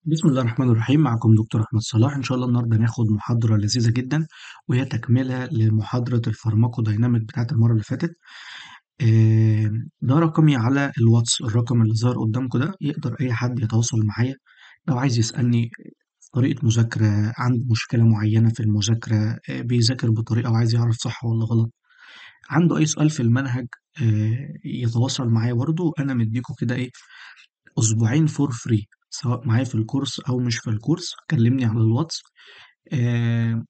بسم الله الرحمن الرحيم. معكم دكتور أحمد صلاح. إن شاء الله النهاردة هناخد محاضرة لذيذة جدا، وهي تكملة لمحاضرة الفارماكودايناميك بتاعت المرة اللي فاتت. ده رقمي على الواتس، الرقم اللي ظهر قدامكم ده يقدر أي حد يتواصل معايا لو عايز يسألني في طريقة مذاكرة، عنده مشكلة معينة في المذاكرة، بيذاكر بطريقة وعايز يعرف صح ولا غلط، عنده أي سؤال في المنهج، يتواصل معايا. برضه أنا مديكوا كده إيه، أسبوعين فور فري، سواء معايا في الكورس أو مش في الكورس. كلمني على الواتس. آه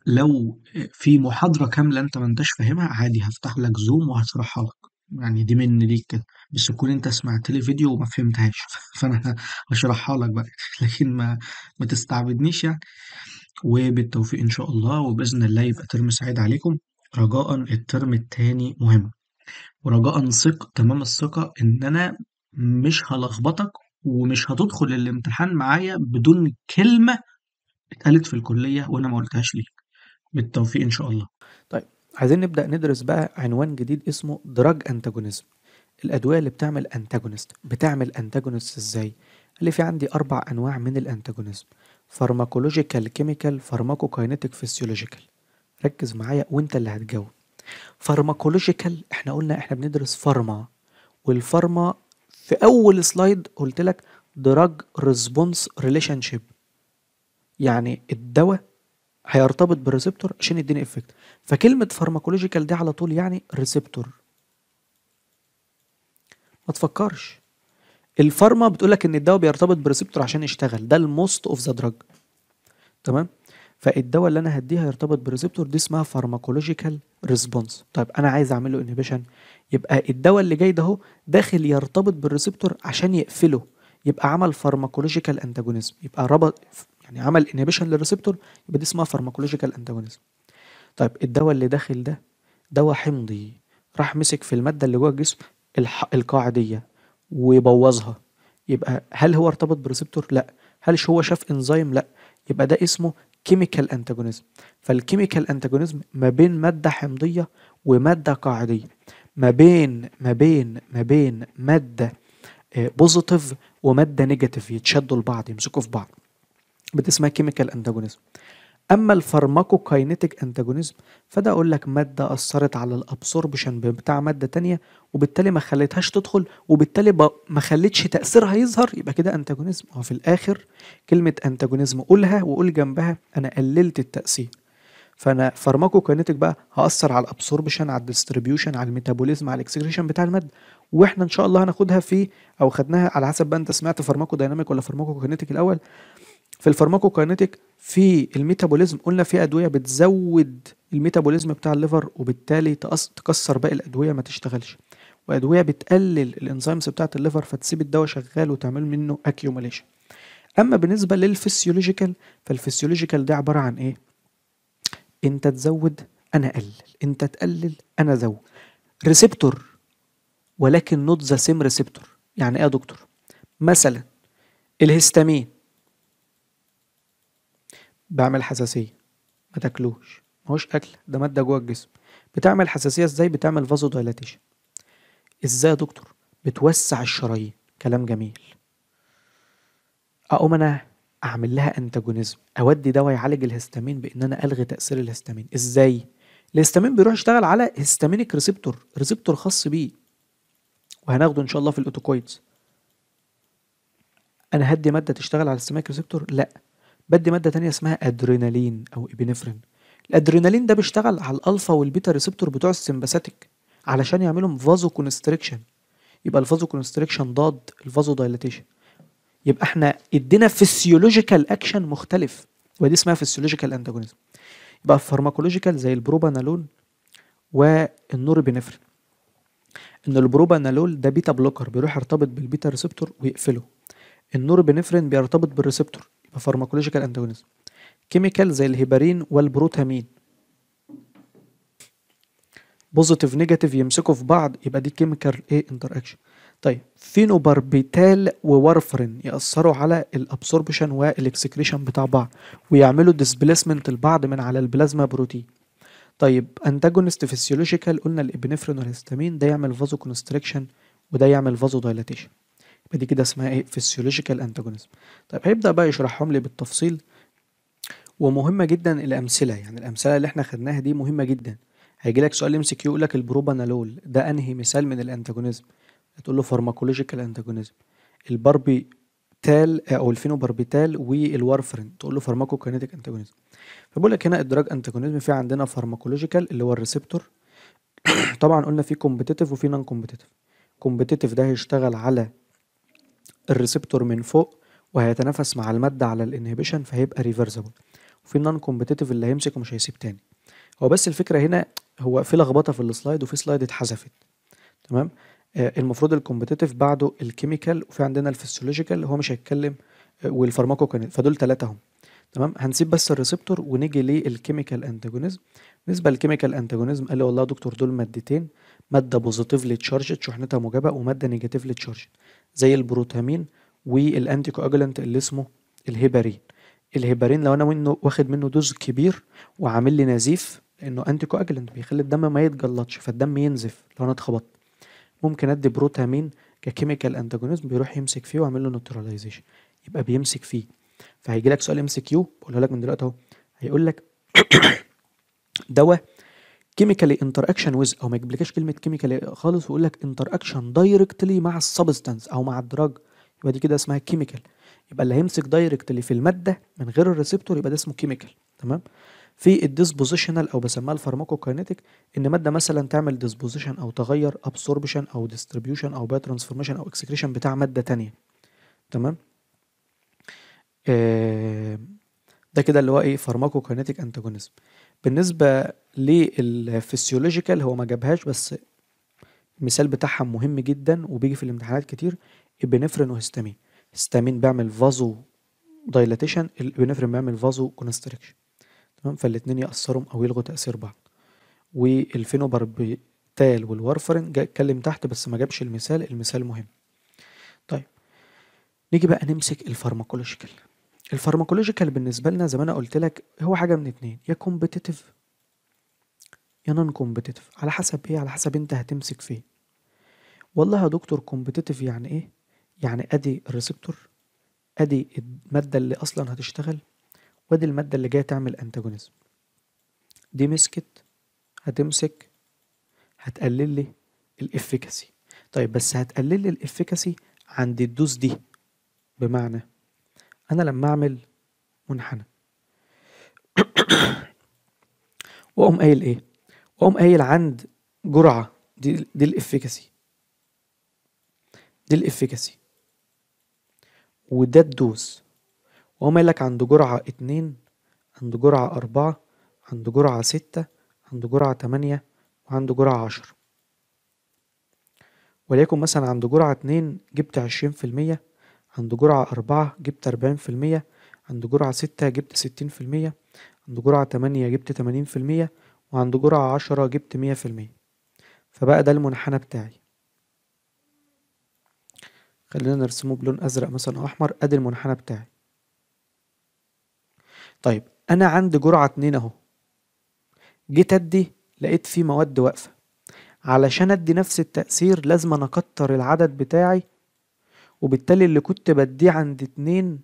لو في محاضرة كاملة أنت ما أنتش فاهمها، عادي هفتح لك زوم وهشرحها لك. يعني دي مني ليك كده، بس تكون أنت سمعت لي فيديو وما فهمتهاش فأنا هشرحها لك بقى لكن ما تستعبدنيش يعني. وبالتوفيق إن شاء الله، وبإذن الله يبقى ترم سعيد عليكم. رجاء الترم التاني مهم، ورجاء ثق تمام الثقة إن أنا مش هلخبطك، ومش هتدخل الامتحان معايا بدون كلمة اتقالت في الكلية وأنا ما قلتهاش ليك. بالتوفيق إن شاء الله. طيب، عايزين نبدأ ندرس بقى عنوان جديد اسمه دراج انتاجونيزم. الأدوية اللي بتعمل انتاجونست ازاي؟ قال لي في عندي 4 أنواع من الانتاجونيزم: فارماكولوجيكال، كيميكال، فارماكوكاينيتيك، فيسيولوجيكال. ركز معايا وانت اللي هتجاوب. فارماكولوجيكال، احنا قلنا احنا بندرس فارما، والفارما في أول سلايد قلت لك دراج ريسبونس ريليشن شيب، يعني الدواء هيرتبط بالريسبتور عشان يديني افكت. فكلمة فارماكولوجيكال دي على طول يعني ريسبتور. ما تفكرش، الفارما بتقولك ان الدواء بيرتبط بريسبتور عشان يشتغل، ده الموست اوف ذا دراج. تمام. فالدواء اللي انا هديه هيرتبط بريسبتور، دي اسمها فارماكولوجيكال ريسبونس. طيب انا عايز اعمل له انهبيشن، يبقى الدواء اللي جاي ده هو داخل يرتبط بالريسبتور عشان يقفله، يبقى عمل فارماكولوجيكال انتاجونيزم، يبقى ربط، يعني عمل انهبيشن للريسبتور، يبقى دي اسمها فارماكولوجيكال انتاجونيزم. طيب الدواء اللي داخل ده دواء حمضي، راح مسك في المادة اللي جوه الجسم القاعدية ويبوظها، يبقى هل هو ارتبط بريسبتور؟ لا. هل هو شاف انزيم؟ لا. يبقى ده اسمه كيميكال انتاجونيزم. فالكيميكال انتاجونيزم ما بين مادة حمضية ومادة قاعدية، ما بين مادة بوزيتيف ومادة نيجاتيف، يتشدوا لبعض، يمسكوا في بعض، بتسمى كيميكال انتاجونيزم. اما الفارماكوكاينيتيك انتاجونيزم فده اقول لك ماده اثرت على الابسوربشن بتاع ماده تانية، وبالتالي ما خليتهاش تدخل، وبالتالي ما خليتش تاثيرها يظهر، يبقى كده انتاجونيزم. وفي الاخر كلمه انتاجونيزم قولها وقول جنبها انا قللت التاثير. فانا فارماكوكاينيتيك بقى هاثر على الابسوربشن، على الديستريبيوشن، على الميتابوليزم، على الاكسكريشن بتاع الماده. واحنا ان شاء الله هناخدها في، او خدناها على حسب بقى انت سمعت فارماكو دايناميك ولا فارماكوكاينيتيك الاول. في الفارماكوكاينيتيك في الميتابوليزم قلنا في ادويه بتزود الميتابوليزم بتاع الليفر، وبالتالي تكسر باقي الادويه ما تشتغلش، وادويه بتقلل الانزيمز بتاعه الليفر فتسيب الدواء شغال وتعمل منه اكيوميليشن. اما بالنسبه للفسيولوجيكال، فالفسيولوجيكال ده عباره عن ايه؟ انت تزود انا اقلل، انت تقلل انا ازود. ريسبتور ولكن نوت ذا سيم ريسبتور. يعني ايه يا دكتور؟ مثلا الهستامين بعمل حساسيه، ما تاكلوش، ماهوش اكل، ده ماده جوه الجسم. بتعمل حساسيه ازاي؟ بتعمل فازو دايلاتيشن. ازاي يا دكتور؟ بتوسع الشرايين. كلام جميل. اقوم انا اعمل لها انتاجونيزم، اودي دواء يعالج الهستامين بان انا الغي تاثير الهستامين. ازاي؟ الهستامين بيروح يشتغل على هستامينيك ريسبتور، ريسبتور خاص بيه، وهناخده ان شاء الله في الاوتوكويدز. انا هدي ماده تشتغل على الهستامينيك ريسبتور؟ لا، بدي ماده تانية اسمها ادرينالين او ابنفرين. الادرينالين ده بيشتغل على الالفا والبيتا ريسبتور بتوع السمباثيك علشان يعملهم فازو كونستريكشن، يبقى الفازو كونستريكشن ضاد الفازو دايلاتيشن. يبقى احنا ادينا فيسيولوجيكال اكشن مختلف، ودي اسمها فيسيولوجيكال انتاجونيزم. يبقى فارماكولوجيكال زي البروبانالول والنوربينفرين. ان البروبانالول ده بيتا بلوكر، بيروح يرتبط بالبيتا ريسبتور ويقفله. النوربينفرين بيرتبط بالريسبتور، يبقى فارماكولوجيكال انتاجونيزم. كيميكال زي الهيبارين والبروتامين، بوزيتيف نيجاتيف يمسكوا في بعض، يبقى دي كيميكال ايه انتر اكشن. طيب فينوباربيتال وورفرين يأثروا على الابسوربشن والاكسكريشن بتاع بعض، ويعملوا ديسبليسمنت البعض من على البلازما بروتين. طيب انتاجونست فيسيولوجيكال قلنا الابنفرين والهستامين، ده يعمل فازو كونستريكشن وده يعمل فازو دايلاتيشن. يبقى دي كده اسمها ايه؟ فيسيولوجيكال انتاجونيزم. طيب هيبدأ بقى يشرحهم لي بالتفصيل، ومهمة جدا الأمثلة، يعني الأمثلة اللي احنا خدناها دي مهمة جدا. هيجي لك سؤال ام سي كيو يقول لك البروبانالول ده انهي مثال من الانتاجونيزم؟ هتقول له فارماكولوجيكال انتاجونيزم. الباربيتال او الفينوباربيتال والوارفرين تقول له فارماكوكينيتيك انتاجونيزم. فبقول لك هنا الدراج انتاجونيزم في عندنا فارماكولوجيكال اللي هو الريسبتور. طبعا قلنا في كومبيتيتيف وفي نون كومبيتيتيف. كومبيتيتيف ده هيشتغل على الريسبتور من فوق وهيتنافس مع المادة على الانهبيشن فهيبقى ريفرسبل. وفي النون كومبيتيتيف اللي هيمسك ومش هيسيب تاني. هو بس الفكرة هنا هو في لخبطة في السلايد وفي سلايد اتحذفت. تمام. المفروض الكومبيتيتيف بعده الكيميكال وفي عندنا الفسيولوجيكال هو مش هيتكلم، والفارماكوكينيتيك، فدول ثلاثة هم. تمام. هنسيب بس الريسبتور ونيجي للكيميكال انتاجونيزم. بالنسبة للكيميكال انتاجونيزم قال لي والله يا دكتور دول مادتين، مادة بوزيتيفلي تشارجد شحنتها موجبة ومادة نيجاتيفلي تشارجد، زي البروتامين والانتي كواجولانت اللي اسمه الهيبارين. الهيبارين لو انا واخد منه دوز كبير وعامل لي نزيف، لانه انتي كواجولانت بيخلي الدم ما يتجلطش فالدم ينزف لو انا اتخبطت، ممكن ادي بروتامين ككيميكال انتاجونيزم بيروح يمسك فيه ويعمل له نيوتراليزيشن، يبقى بيمسك فيه. فهيجي لك سؤال ام سي كيو بقولها لك من دلوقتي اهو، هيقول لك دواء كيميكالي انتر اكشن ويز، او ما يجيبلكش كلمه كيميكالي خالص ويقول لك انتر اكشن دايركتلي مع السبستانس او مع الدراج، يبقى دي كده اسمها كيميكال. يبقى اللي هيمسك دايركتلي في الماده من غير الريسبتور يبقى ده اسمه كيميكال. تمام. في الديسبوزيشنال او بسميها الفارماكوكاينيتيك، ان ماده مثلا تعمل ديسبوزيشن او تغير ابسوربشن او ديستريبيوشن او باي ترانسفورميشن او اكسكريشن بتاع ماده تانية. تمام. آه ده كده اللي هو ايه؟ فارماكوكاينيتيك انتاجونيزم. بالنسبه للفسيولوجيكال هو ما جابهاش، بس المثال بتاعها مهم جدا وبيجي في الامتحانات كتير. ابنفرين وهستامين. هستامين بيعمل فازو دايلاتيشن، الابنفرين بيعمل فازو كونستريكشن. تمام. فالاتنين يأثروا او يلغوا تأثير بعض. والفينوباربيتال والوارفرين جاي اتكلم تحت بس ما جابش المثال، المثال مهم. طيب نيجي بقى نمسك الفارماكولوجيكال. الفارماكولوجيكال بالنسبه لنا زي ما انا قلت لك هو حاجه من اتنين، يا كومبيتيتيف يا نون كومبيتيتيف، على حسب ايه؟ على حسب انت هتمسك فيه. والله يا دكتور كومبيتيتيف يعني ايه؟ يعني ادي الريسبتور، ادي الماده اللي اصلا هتشتغل، وادي الماده اللي جايه تعمل انتاجونيزم. دي مسكت هتمسك هتقلل لي الافيكاسي. طيب بس هتقلل لي الافيكاسي عند الدوز دي. بمعنى انا لما اعمل منحنى واقوم قايل ايه؟ واقوم قايل عند جرعه دي الافيكاسي، دي الافيكاسي وده الدوز، واقوم قايل لك عند جرعه 2، عند جرعه 4، عند جرعه 6، عند جرعه 8، وعند جرعه 10. وليكن مثلا عند جرعه 2 جبت 20%، عند جرعه 4 جبت 40%، عند جرعه 6 جبت 60%، عند جرعه 8 جبت 80%، وعند جرعه 10 جبت 100%. فبقى ده المنحنى بتاعي. خلينا نرسمه بلون ازرق مثلا او احمر. ادي المنحنى بتاعي. طيب انا عندي جرعه 2 اهو، جيت ادي لقيت في مواد واقفه، علشان ادي نفس التأثير لازم انا اكتر العدد بتاعي، وبالتالي اللي كنت بديه عند 2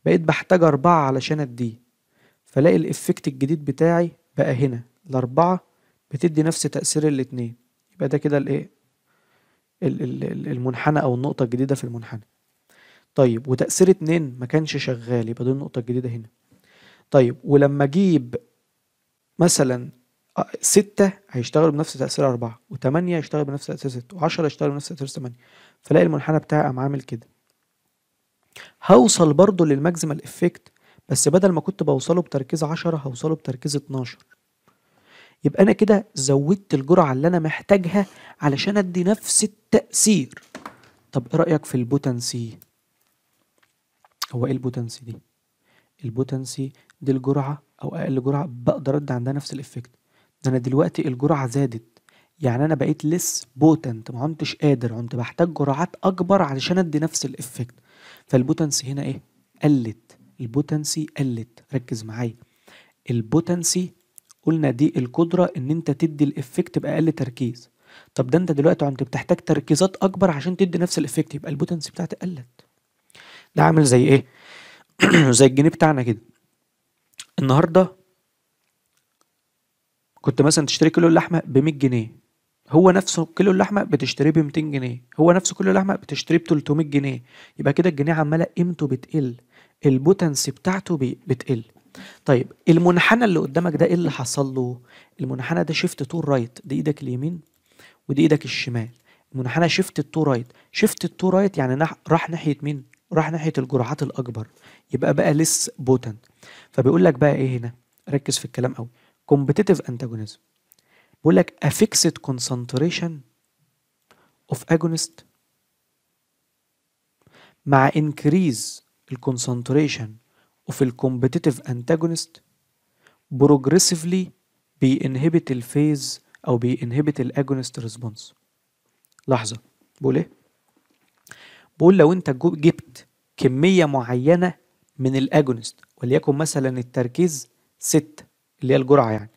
بقيت بحتاج 4 علشان اديه، فلاقي الافكت الجديد بتاعي بقى هنا ال4 بتدي نفس تأثير الاتنين. يبقى ده كده الايه؟ المنحنى او النقطة الجديدة في المنحنى. طيب وتأثير 2 ما كانش شغال، يبقى دي النقطة الجديدة هنا. طيب ولما اجيب مثلا 6 هيشتغل بنفس تأثير 4، و8 هيشتغل بنفس تأثير 6، و10 هيشتغل بنفس تأثير 8. فلاقي المنحنى بتاعي قام عامل كده. هوصل برضو للماكسيمال افكت، بس بدل ما كنت بوصله بتركيز 10 هوصله بتركيز 12. يبقى انا كده زودت الجرعة اللي انا محتاجها علشان ادي نفس التأثير. طب ايه رأيك في البوتنسي؟ هو ايه البوتنسي دي؟ البوتنسي دي الجرعة او اقل جرعة بقدر ادي عندها نفس الافكت. ده انا دلوقتي الجرعة زادت، يعني انا بقيت لس بوتنت، ما كنتش قادر، كنت بحتاج جرعات اكبر علشان ادي نفس الافكت. فالبوتنسي هنا ايه؟ قلت. البوتنسي قلت. ركز معايا. البوتنسي قلنا دي القدرة ان انت تدي الافكت باقل تركيز. طب ده انت دلوقتي انت بتحتاج تركيزات اكبر عشان تدي نفس الافكت، يبقى البوتنسي بتاعتي قلت. ده عامل زي ايه؟ زي الجنيه بتاعنا كده. النهارده كنت مثلا تشتري كيلو اللحمه ب 100 جنيه، هو نفسه كيلو اللحمه بتشتريه ب 200 جنيه، هو نفسه كيلو اللحمه بتشتريه ب 300 جنيه. يبقى كده الجنيه عماله قيمته بتقل، البوتنسي بتاعته بتقل. طيب المنحنى اللي قدامك ده ايه اللي حصل له؟ المنحنى ده شيفت تو رايت، دي ايدك اليمين ودي ايدك الشمال. المنحنى شيفت تو رايت، شيفت تو رايت يعني راح ناحيه مين؟ راح ناحيه الجرعات الاكبر، يبقى بقى لس بوتنت. فبيقول لك بقى ايه هنا، ركز في الكلام قوي. competitive antagonism بيقول لك a fixed concentration of agonist مع increase الكونسنتريشن of الcompetitive antagonist progressively بينهبت الفيز او بينهبت الاجونست ريسبونس. لحظه، بقول ايه؟ بقول لو انت جبت كميه معينه من الاجونست، وليكن مثلا التركيز 6 اللي هي الجرعه يعني،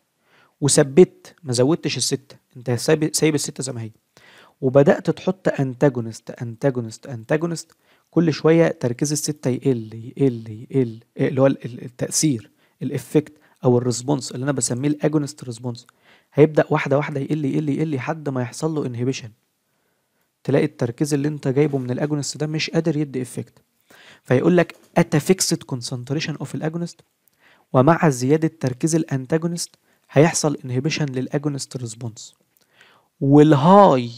وثبت ما زودتش الستة، انت سايب الستة زي ما هي، وبدأت تحط انتاجونست انتاجونست انتاجونست، كل شوية تركيز الستة يقل يقل يقل، اللي هو التأثير الافكت او الريسبونس اللي انا بسميه الاجونست ريسبونس، هيبدأ واحدة واحدة يقل يقل يقل لحد ما يحصل له انهبيشن. تلاقي التركيز اللي انت جايبه من الاجونست ده مش قادر يدي افكت. فيقول لك at a fixed concentration of الاجونست ومع زيادة تركيز الانتاجونست هيحصل انهبيشن للاجونست ريسبونس، والهاي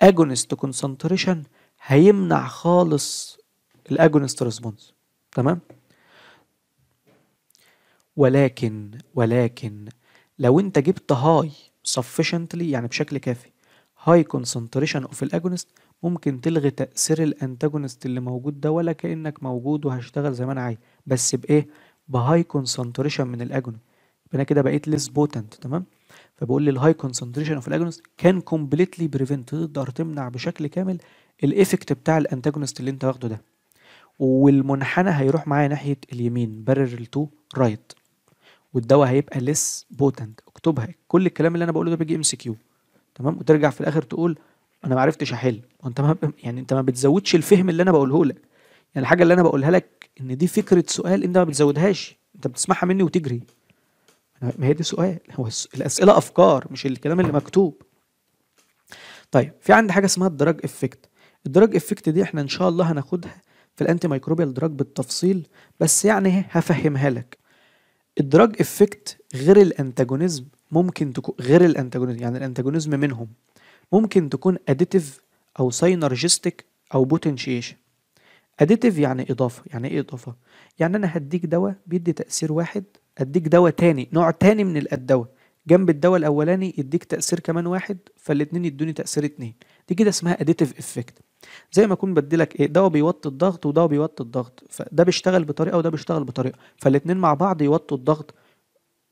اجونست كونسنتريشن هيمنع خالص الاجونست ريسبونس. تمام. ولكن لو انت جبت هاي sufficiently يعني بشكل كافي هاي concentration of الاجونست، ممكن تلغي تأثير الانتاجونست اللي موجود ده ولا كأنك موجود وهشتغل زي ما انا عايز، بس بايه؟ بهاي concentration من الاجونست، انا كده بقيت ليس بوتنت. تمام. فبقول لي الهاي concentration of الاجونست كان completely prevent، تقدر تمنع بشكل كامل الايفكت بتاع الانتاجونست اللي انت واخده ده، والمنحنى هيروح معايا ناحية اليمين parallel to right، والدواء هيبقى ليس بوتنت. اكتبها، كل الكلام اللي انا بقوله ده بيجي ام سي كيو. تمام. وترجع في الاخر تقول انا ما عرفتش احل، وانت ما يعني انت ما بتزودش الفهم اللي انا بقوله لك. يعني الحاجه اللي انا بقولها لك ان دي فكره سؤال، انت ما بتزودهاش، انت بتسمعها مني وتجري. ما هي دي سؤال، هو الاسئله افكار مش الكلام اللي مكتوب. طيب في عندي حاجه اسمها الدراج افكت. الدراج افكت دي احنا ان شاء الله هناخدها في الانتي مايكروبيال دراج بالتفصيل، بس يعني هفهمها لك. الدراج افكت غير الانتاجونيزم، ممكن تكون غير الانتاجونيزم، يعني الانتاجونيزم منهم ممكن تكون اديتيف او ساينرجستيك او بوتنشيشن. اديتيف يعني اضافه. يعني ايه اضافه؟ يعني انا هديك دواء بيدي تاثير واحد، اديك دواء تاني نوع تاني من الدواء جنب الدواء الاولاني يديك تاثير كمان واحد، فالاتنين يدوني تاثير اتنين. دي كده اسمها اديتيف افكت. زي ما اكون بديلك ايه، دواء بيوطي الضغط ودواء بيوطي الضغط، فده بيشتغل بطريقه وده بيشتغل بطريقه، فالاتنين مع بعض يوطوا الضغط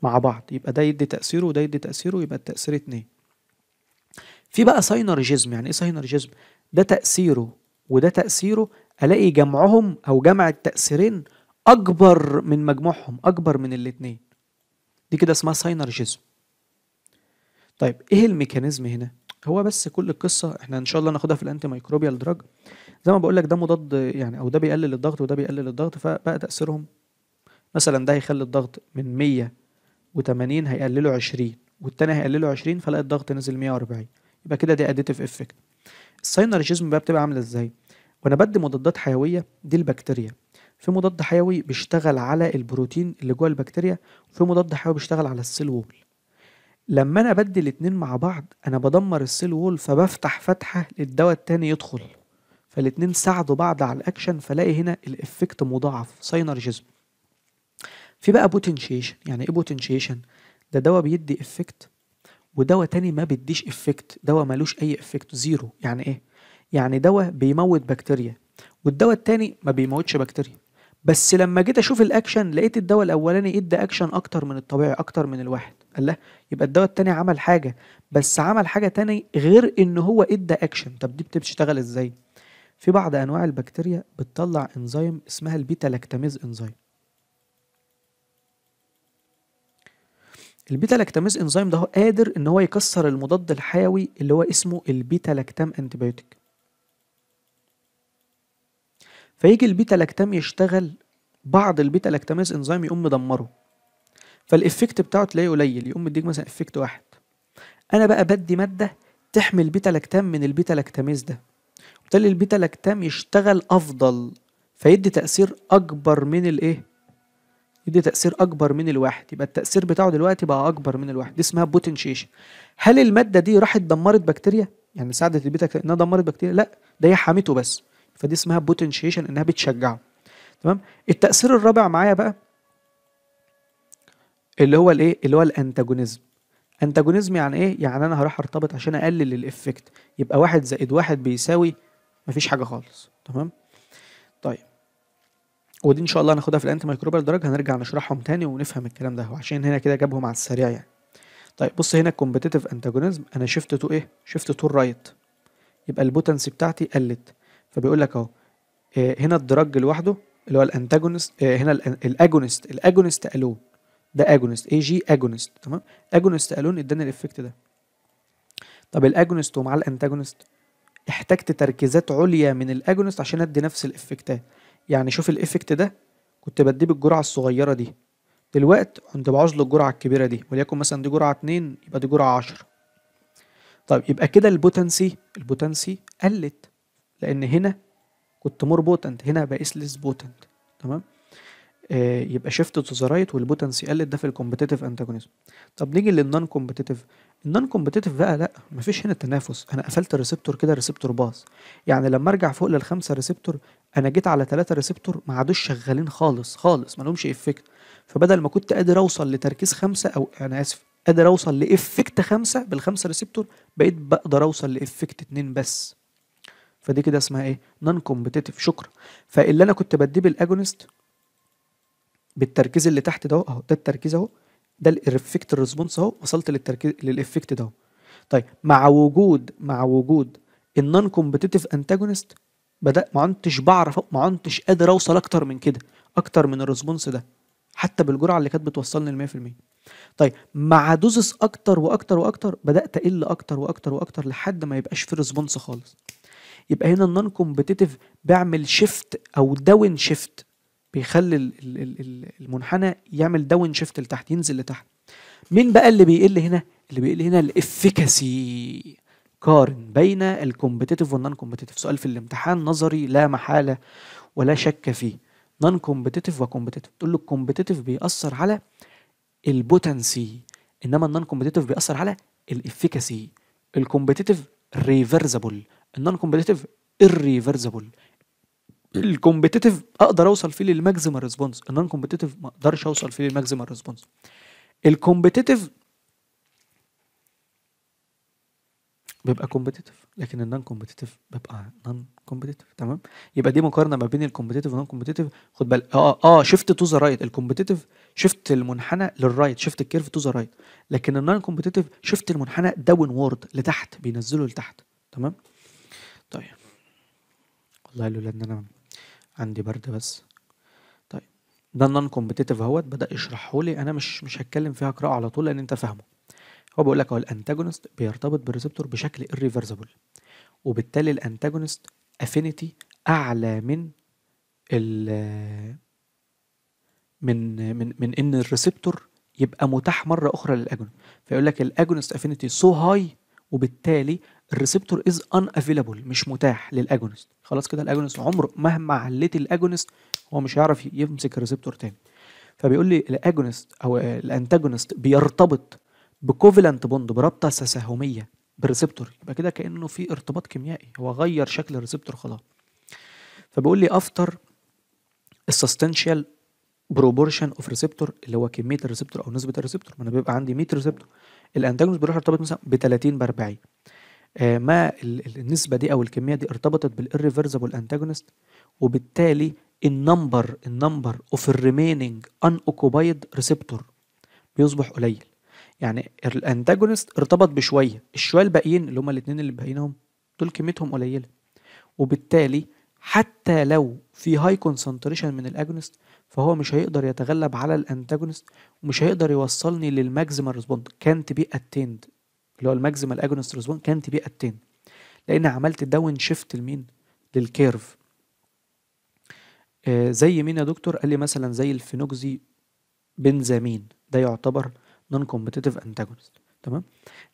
مع بعض، يبقى ده يدي تاثيره وده يدي تاثيره، يبقى التاثير اتنين. في بقى ساينرجيزم. يعني ايه ساينرجيزم؟ ده تأثيره وده تأثيره، الاقي جمعهم او جمع التأثيرين اكبر من مجموعهم، اكبر من الاتنين، دي كده اسمها ساينرجيزم. طيب ايه الميكانيزم هنا؟ هو بس كل القصة احنا ان شاء الله ناخدها في الانتي مايكروبيال دراج. زي ما بقول لك ده مضاد يعني، او ده بيقلل الضغط وده بيقلل الضغط، فبقى تأثيرهم مثلا ده هيخلي الضغط من 180 هيقلله 20، والتاني هيقلله 20، فلاقي الضغط نزل 140، يبقى كده دي اديتيف افكت. الساينرجيزم بقى بتبقى عامله ازاي؟ وانا بدي مضادات حيويه دي البكتيريا، في مضاد حيوي بيشتغل على البروتين اللي جوه البكتيريا، وفي مضاد حيوي بيشتغل على السيل وول. لما انا بدي الاتنين مع بعض انا بدمر السيل وول، فبفتح فتحه للدواء التاني يدخل، فالاتنين ساعدوا بعض على الاكشن، فلاقي هنا الافكت مضاعف، ساينرجيزم. في بقى بوتنشيشن. يعني ايه بوتنشيشن؟ ده دواء بيدي افكت ودواء تاني ما بيديش افكت، دواء مالوش اي افكت، زيرو. يعني ايه؟ يعني دواء بيموت بكتيريا والدواء التاني ما بيموتش بكتيريا، بس لما جيت اشوف الاكشن لقيت الدواء الاولاني ادى اكشن اكتر من الطبيعي، اكتر من الواحد. قال لا، يبقى الدواء التاني عمل حاجة، بس عمل حاجة تاني غير ان هو ادى اكشن. طب دي بتشتغل ازاي؟ في بعض انواع البكتيريا بتطلع انزيم اسمها البيتا لاكتاميز انزيم. البيتا لاكتاميز انزيم ده هو قادر ان هو يكسر المضاد الحيوي اللي هو اسمه البيتا لاكتام انتيبيوتيك. فيجي البيتا لاكتام يشتغل، بعض البيتا لاكتاميز انزيم يقوم مدمره، فالافكت بتاعه تلاقيه قليل، يقوم مديك مثلا افكت واحد. انا بقى بدي ماده تحمي البيتا لاكتام من البيتا لاكتاميز ده، وبالتالي البيتا لاكتام يشتغل افضل، فيدي تاثير اكبر من الايه، يدي تاثير اكبر من الواحد، يبقى التاثير بتاعه دلوقتي بقى اكبر من الواحد. دي اسمها بوتنشيشن. هل الماده دي راحت دمرت بكتيريا، يعني ساعدت البيتا لاكتام انها دمرت بكتيريا؟ لا، ده هي حميته بس. فدي اسمها بوتنشيشن، انها بتشجعه. تمام. التاثير الرابع معايا بقى اللي هو الايه، اللي هو الانتاجونيزم. انتاجونيزم يعني ايه؟ يعني انا هروح ارتبط عشان اقلل الافكت، يبقى واحد زائد واحد بيساوي مفيش حاجه خالص. تمام. طيب، ودي ان شاء الله هناخدها في الانتي مايكروبيال دراج، هنرجع نشرحهم تاني ونفهم الكلام ده، وعشان هنا كده جابهم على السريع يعني. طيب بص هنا الكومبيتيتيف انتاجونيزم، انا شفت تو ايه، شفت تو الرايت، يبقى البوتنسي بتاعتي قلت. فبيقول لك اهو، هنا الدراج لوحده اللي هو الانتاجونست، هنا الاجونست الون، ده اجونست، اي جي اجونست. تمام. اجونست الون اداني الافكت ده. طب الاجونست ومع الانتاجونست احتجت تركيزات عليا من الاجونست عشان ادي نفس الافكتات. يعني شوف الافكت ده كنت بديه بالجرعه الصغيره دي، دلوقتي كنت بعوز له الجرعه الكبيره دي، وليكن مثلا دي جرعه 2 يبقى دي جرعه 10. طيب يبقى كده البوتنسي قلت، لان هنا كنت مور بوتنت، هنا بقيس ليس بوتنت. تمام. يبقى شيفت تو ذا رايت والبوتنسي قلت، ده في الكومبتيتيف انتاجونيزم. طب نيجي للنون كومبتيتيف. النون كومبتيتيف بقى لا، مفيش هنا تنافس، انا قفلت الريسبتور كده، الريسبتور باظ. يعني لما ارجع فوق للخمسه ريسبتور، انا جيت على 3 ريسبتور ما عادوش شغالين خالص خالص، ما لهمش افكت. فبدل ما كنت قادر اوصل لتركيز 5، او انا اسف، قادر اوصل لافكت 5 بالخمسه ريسبتور، بقيت بقدر اوصل لافكت 2 بس. فدي كده اسمها ايه؟ نون كومبتيتيف. شكرا. فاللي انا كنت بديه بالاجونست بالتركيز اللي تحت ده اهو، ده التركيز اهو، ده الافكت الريسبونس اهو، وصلت للتركيز للافكت ده اهو. طيب مع وجود النون كومبتيتيف انتاجونست، بدأ ما عدتش بعرف، ما عدتش قادر اوصل اكتر من كده، اكتر من الريسبونس ده، حتى بالجرعه اللي كانت بتوصلني ل 100%. طيب مع دوزس اكتر واكتر واكتر، بدأت اقل اكتر واكتر واكتر لحد ما يبقاش في ريسبونس خالص. يبقى هنا النون كومبتيتيف بيعمل شيفت او داون شيفت، بيخلي المنحنى يعمل داون شيفت لتحت، ينزل لتحت. مين بقى اللي بيقل هنا؟ اللي بيقل هنا الافيكاسي. قارن بين الكومبتيتيف والنون كومبتيتيف، سؤال في الامتحان نظري لا محالة ولا شك فيه. نون كومبتيتيف وكومبتيتيف، تقول له الكومبتيتيف بيأثر على البوتنسي، انما النون كومبتيتيف بيأثر على الافيكاسي. الكومبتيتيف ريفرسبل، النون كومبتيتيف irreversible. الكومبتيتيف اقدر اوصل فيه للماكسيمال ريسبونس، النون كومبتيتيف ما اقدرش اوصل فيه للماكسيمال ريسبونس. الكومبتيتيف بيبقى كومبتيتيف، لكن النون كومبتيتيف بيبقى نون كومبتيتيف. تمام. يبقى دي مقارنه ما بين الكومبتيتيف والنون كومبتيتيف. خد بالك، شيفت تو ذا رايت، الكومبتيتيف شيفت المنحنى للرايت، شيفت الكيرف تو ذا رايت، لكن النون كومبتيتيف شيفت المنحنى داون وورد لتحت، بينزله لتحت. تمام. طيب والله لولا ان انا عندي برد بس. طيب ده النون كومبتيتيف اهوت، بدأ يشرحه لي، انا مش هتكلم فيها قراءة على طول لان انت فاهمه. هو بيقول لك هو الانتاجونست بيرتبط بالريسبتور بشكل irreversible، وبالتالي الانتاجونست افينيتي اعلى من ال من ان الريسبتور يبقى متاح مره اخرى للاجونست. فيقول لك الاجونست افينيتي سو هاي، وبالتالي الريسبتور از ان افيلابل، مش متاح للاجونست. خلاص كده الاجونست عمره مهما عليت الاجونست هو مش هيعرف يمسك الريسبتور تاني. فبيقول لي الاجونست او الانتاجونست بيرتبط بكوفالنت بوند، برابطه تساهميه بالريسبتور، يبقى كده كانه في ارتباط كيميائي، هو غير شكل الريسبتور خلاص. فبيقول لي افتر السستنشال بروبورشن اوف ريسبتور، اللي هو كميه الريسبتور او نسبه الريسبتور، ما انا بيبقى عندي 100 ريسبتور، الانتاجونست بيروح يرتبط مثلا ب 30 ب 40. ما النسبه دي او الكميه دي ارتبطت بالirreversible انتاجونست، وبالتالي النمبر اوف الريميننج ان اوكوبايد ريسبتور بيصبح قليل. يعني الانتاجونست ارتبط بشويه، الشويه الباقيين اللي هم الاثنين اللي باقيينهم دول كميتهم قليله، وبالتالي حتى لو في هاي كونسنتريشن من الاجونست، فهو مش هيقدر يتغلب على الانتاجونست، ومش هيقدر يوصلني للماكسيمال ريسبوند كانت بي اتيند، اللي هو الماكسيمال اجونست ريسبوند كانت بي اتيند، لان عملت داون شيفت لمين؟ للكيرف. زي مين يا دكتور؟ قال لي مثلا زي الفينوكسي بنزامين، ده يعتبر نون كومبتيتيف انتاجونست. تمام.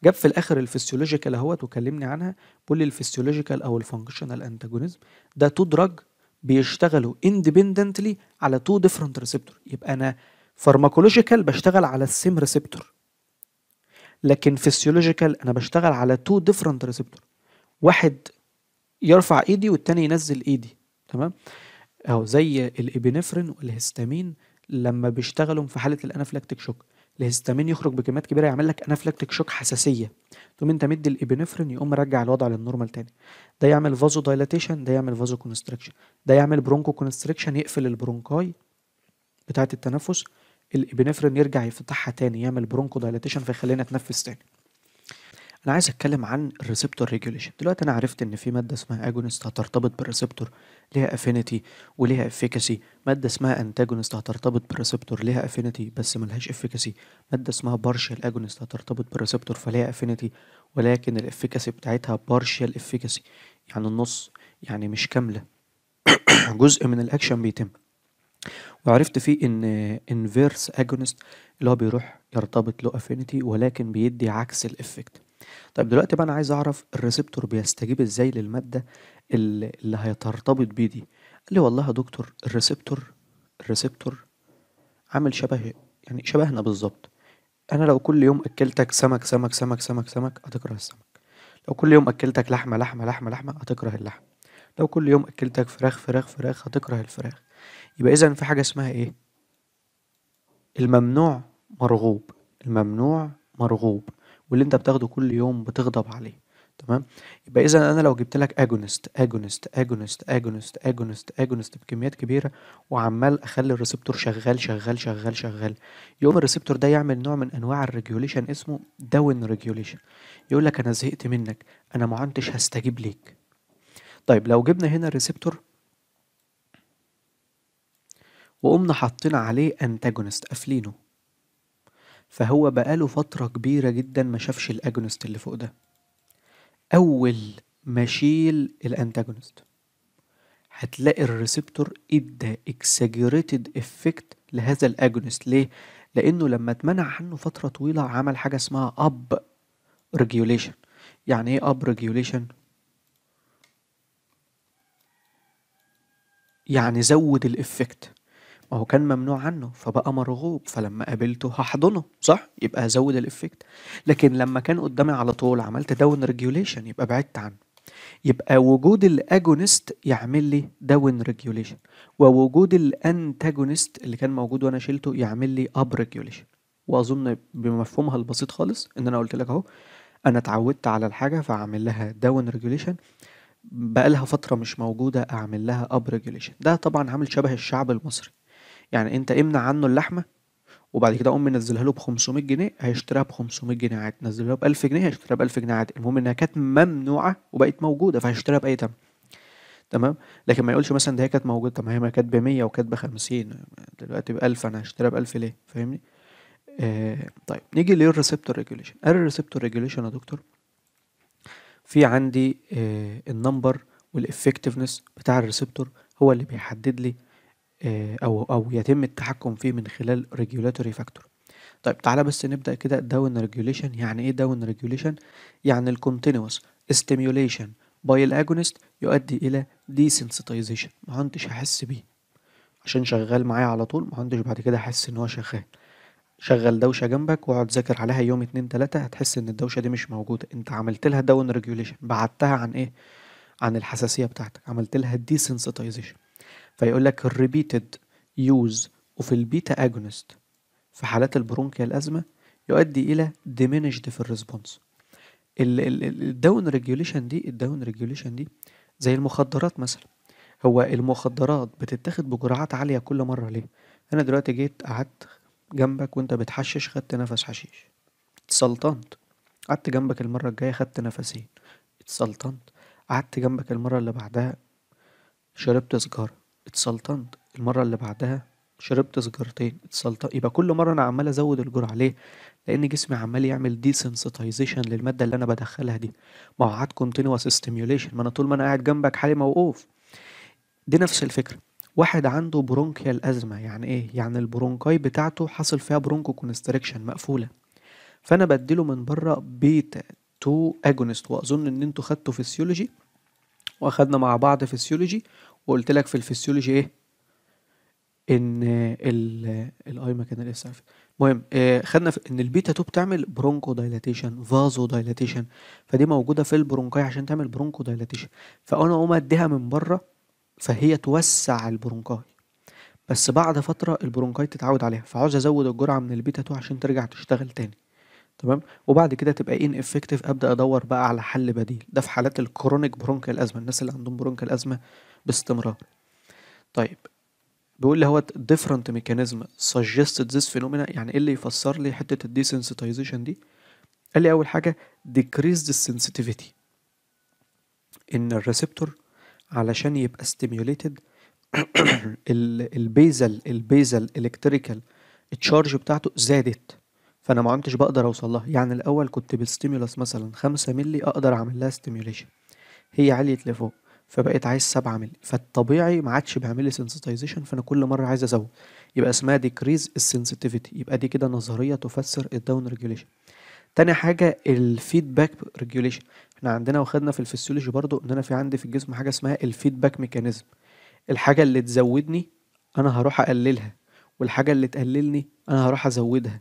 جاب في الاخر الفسيولوجيكال اهوت وكلمني عنها، بيقول لي الفسيولوجيكال او الفانكشنال انتاجونيزم ده تو دراج بيشتغلوا اندبندنتلي على تو ديفرنت ريسبتور. يبقى انا فارماكولوجيكال بشتغل على السيم ريسبتور، لكن فسيولوجيكال انا بشتغل على تو ديفرنت ريسبتور، واحد يرفع ايدي والتاني ينزل ايدي. تمام. اهو زي الابنفرين والهستامين لما بيشتغلوا في حاله الانافلاكتيك شوك، الهستامين يخرج بكميات كبيره يعمل لك انافلاكتيك شوك حساسيه، تقوم انت مدي الابنفرين يقوم مرجع الوضع للنورمال تاني. ده يعمل فازو دايلاتيشن، ده يعمل فازو كونستريكشن، ده يعمل برونكو كونستريكشن يقفل البرونكاي بتاعه التنفس، الابنفرين يرجع يفتحها تاني يعمل برونكو دايلاتيشن فيخلينا نتنفس تاني. انا عايز اتكلم عن الريسبتور ريجوليشن. دلوقتي انا عرفت ان في ماده اسمها اجونست هترتبط بالريسبتور ليها افينيتي وليها افيكاسي، ماده اسمها انتاجونست هترتبط بالريسبتور ليها افينيتي بس ملهاش افيكاسي، ماده اسمها بارشال اجونست هترتبط بالريسبتور فليها افينيتي ولكن الافيكاسي بتاعتها بارشال افيكاسي، يعني النص، يعني مش كامله، جزء من الاكشن بيتم. وعرفت فيه ان انفيرس اجونست اللي هو بيروح يرتبط له افينيتي ولكن بيدي عكس الافكت. طيب دلوقتي بقى انا عايز اعرف الريسبتور بيستجيب ازاي للمادة اللي هيترتبط بيه دي. قال لي والله يا دكتور الريسبتور عامل شبه، يعني شبهنا بالظبط. انا لو كل يوم اكلتك سمك سمك سمك سمك سمك هتكره السمك، لو كل يوم اكلتك لحمة لحمة لحمة لحمة هتكره اللحم، لو كل يوم اكلتك فراخ فراخ فراخ هتكره الفراخ. يبقى اذا في حاجة اسمها ايه؟ الممنوع مرغوب، الممنوع مرغوب، واللي انت بتاخده كل يوم بتغضب عليه. تمام. يبقى اذا انا لو جبت لك اجونست اجونست اجونست اجونست اجونست اجونست بكميات كبيره وعمال اخلي الريسبتور شغال شغال شغال شغال، يقوم الريسبتور ده يعمل نوع من انواع الريجوليشن اسمه داون ريجوليشن. يقول لك انا زهقت منك، انا ما عدتش هستجيب ليك. طيب لو جبنا هنا الريسبتور وقمنا حاطين عليه انتاجونست قافلينه، فهو بقاله فترة كبيرة جدا ما شافش الأجونست اللي فوق ده. أول ما أشيل الأنتاجونست هتلاقي الريسبتور ادى اكساجريتد افكت لهذا الأجونست. ليه؟ لأنه لما اتمنع عنه فترة طويلة عمل حاجة اسمها أب ريجوليشن. يعني ايه أب ريجوليشن؟ يعني زود الافكت. ما هو كان ممنوع عنه فبقى مرغوب، فلما قابلته هحضنه صح، يبقى هزود الافكت. لكن لما كان قدامي على طول عملت داون ريجوليشن يبقى بعدت عنه. يبقى وجود الاجونست يعمل لي داون ريجوليشن، ووجود الانتاجونست اللي كان موجود وانا شلته يعمل لي اب ريجوليشن. واظن بمفهومها البسيط خالص ان انا قلت لك اهو، انا اتعودت على الحاجه فاعمل لها داون ريجوليشن، بقى لها فتره مش موجوده اعمل لها اب ريجوليشن. ده طبعا عامل شبه الشعب المصري، يعني انت امنع عنه اللحمه وبعد كده اقوم منزلها له ب 500 جنيه، هيشتريها ب 500 جنيه عادي، نزلها ب 1000 جنيه هيشتريها ب 1000 جنيه عادي، المهم انها كانت ممنوعه وبقت موجوده فهيشتريها باي ثمن. تمام. لكن ما يقولش مثلا ده هي كانت موجوده، طب ما هي ما كانت ب 100 وكانت ب 50 دلوقتي ب 1000 انا هشتريها ب 1000 ليه؟ فاهمني؟ طيب نيجي للريسبتور ريجوليشن. الريسبتور ريجوليشن يا دكتور في عندي النمبر والافكتفنس بتاع الريسبتور هو اللي بيحدد لي او يتم التحكم فيه من خلال ريجولاتوري فاكتور. طيب تعالى بس نبدأ كده. داون ريجوليشن يعني ايه؟ داون ريجوليشن يعني الكونتينوس ستيميوليشن باي الاجونست يؤدي الى desensitization، ما عندش هحس بيه عشان شغال معايا على طول، ما عندش بعد كده احس ان هو شغال. شغل دوشة جنبك واقعد ذاكر عليها يوم اتنين تلاتة هتحس ان الدوشة دي مش موجودة، انت عملت لها داون ريجوليشن، بعدتها عن ايه؟ عن الحساسية بتاعتك، عملت لها desensitization. فيقول لك الريبيتد يوز اوف البيتا اجونست في حالات البرونكيال أزمة يؤدي إلى diminished في الريسبونس. الداون ريجوليشن دي زي المخدرات مثلا. هو المخدرات بتتاخد بجرعات عالية كل مرة ليه؟ أنا دلوقتي جيت قعدت جنبك وأنت بتحشش خدت نفس حشيش اتسلطنت، قعدت جنبك المرة الجاية خدت نفسين اتسلطنت، قعدت جنبك المرة اللي بعدها شربت سيجارة اتسلطنت، المرة اللي بعدها شربت سيجارتين اتسلطنت. يبقى كل مرة انا عمال ازود الجرعة. ليه؟ لان جسمي عمال يعمل desensitization للمادة اللي انا بدخلها دي. ما هو عاد continuous stimulation، ما انا طول ما انا قاعد جنبك حالي موقوف. دي نفس الفكرة. واحد عنده برونكيال أزمة، يعني ايه؟ يعني البرونكاي بتاعته حصل فيها برونكو كونستريكشن، مقفولة. فانا بديله من بره بيتا 2 اجونست. واظن ان انتوا خدتوا فيسيولوجي، واخدنا مع بعض فيسيولوجي، وقلت لك في الفسيولوجي ايه؟ ان الاي مكان الاس عارف. المهم خدنا في ان البيتا 2 بتعمل برونكو دايلاتيشن، فازو دايلاتيشن. فدي موجوده في البرونكاي عشان تعمل برونكو دايلاتيشن. فانا اقوم اديها من بره، فهي توسع البرونكاي. بس بعد فتره البرونكاي تتعود عليها، فعاوز ازود الجرعه من البيتا 2 عشان ترجع تشتغل تاني. تمام. وبعد كده تبقى ان افكتيف، ابدا ادور بقى على حل بديل. ده في حالات الكرونيك برونكيال ازمه، الناس اللي عندهم برونكيال ازمه باستمرار. طيب، بيقول لي هو different mechanism suggested this phenomena. يعني ايه اللي يفسر لي حتة ال desensitization دي؟ قال لي اول حاجة decrease the sensitivity، ان الريسبتور علشان يبقى stimulated البيزل الكتريكال التشارج بتاعته زادت، فانا ما عدتش بقدر اوصل لها. يعني الاول كنت بالستيمولس مثلا 5 ملي اقدر اعمل لها ستيميوليشن، هي عليت لفوق فبقيت عايز 7 مللي، فالطبيعي ما عادش بيعمل لي سنسيتايزيشن، فانا كل مره عايز ازود. يبقى اسمها ديكريز السنسيتيفيتي. يبقى دي كده نظريه تفسر الداون ريجوليشن. تاني حاجه الفيدباك ريجوليشن. احنا عندنا وخدنا في الفسيولوجي برضو ان انا في عندي في الجسم حاجه اسمها الفيدباك ميكانيزم. الحاجه اللي تزودني انا هروح اقللها، والحاجه اللي تقللني انا هروح ازودها.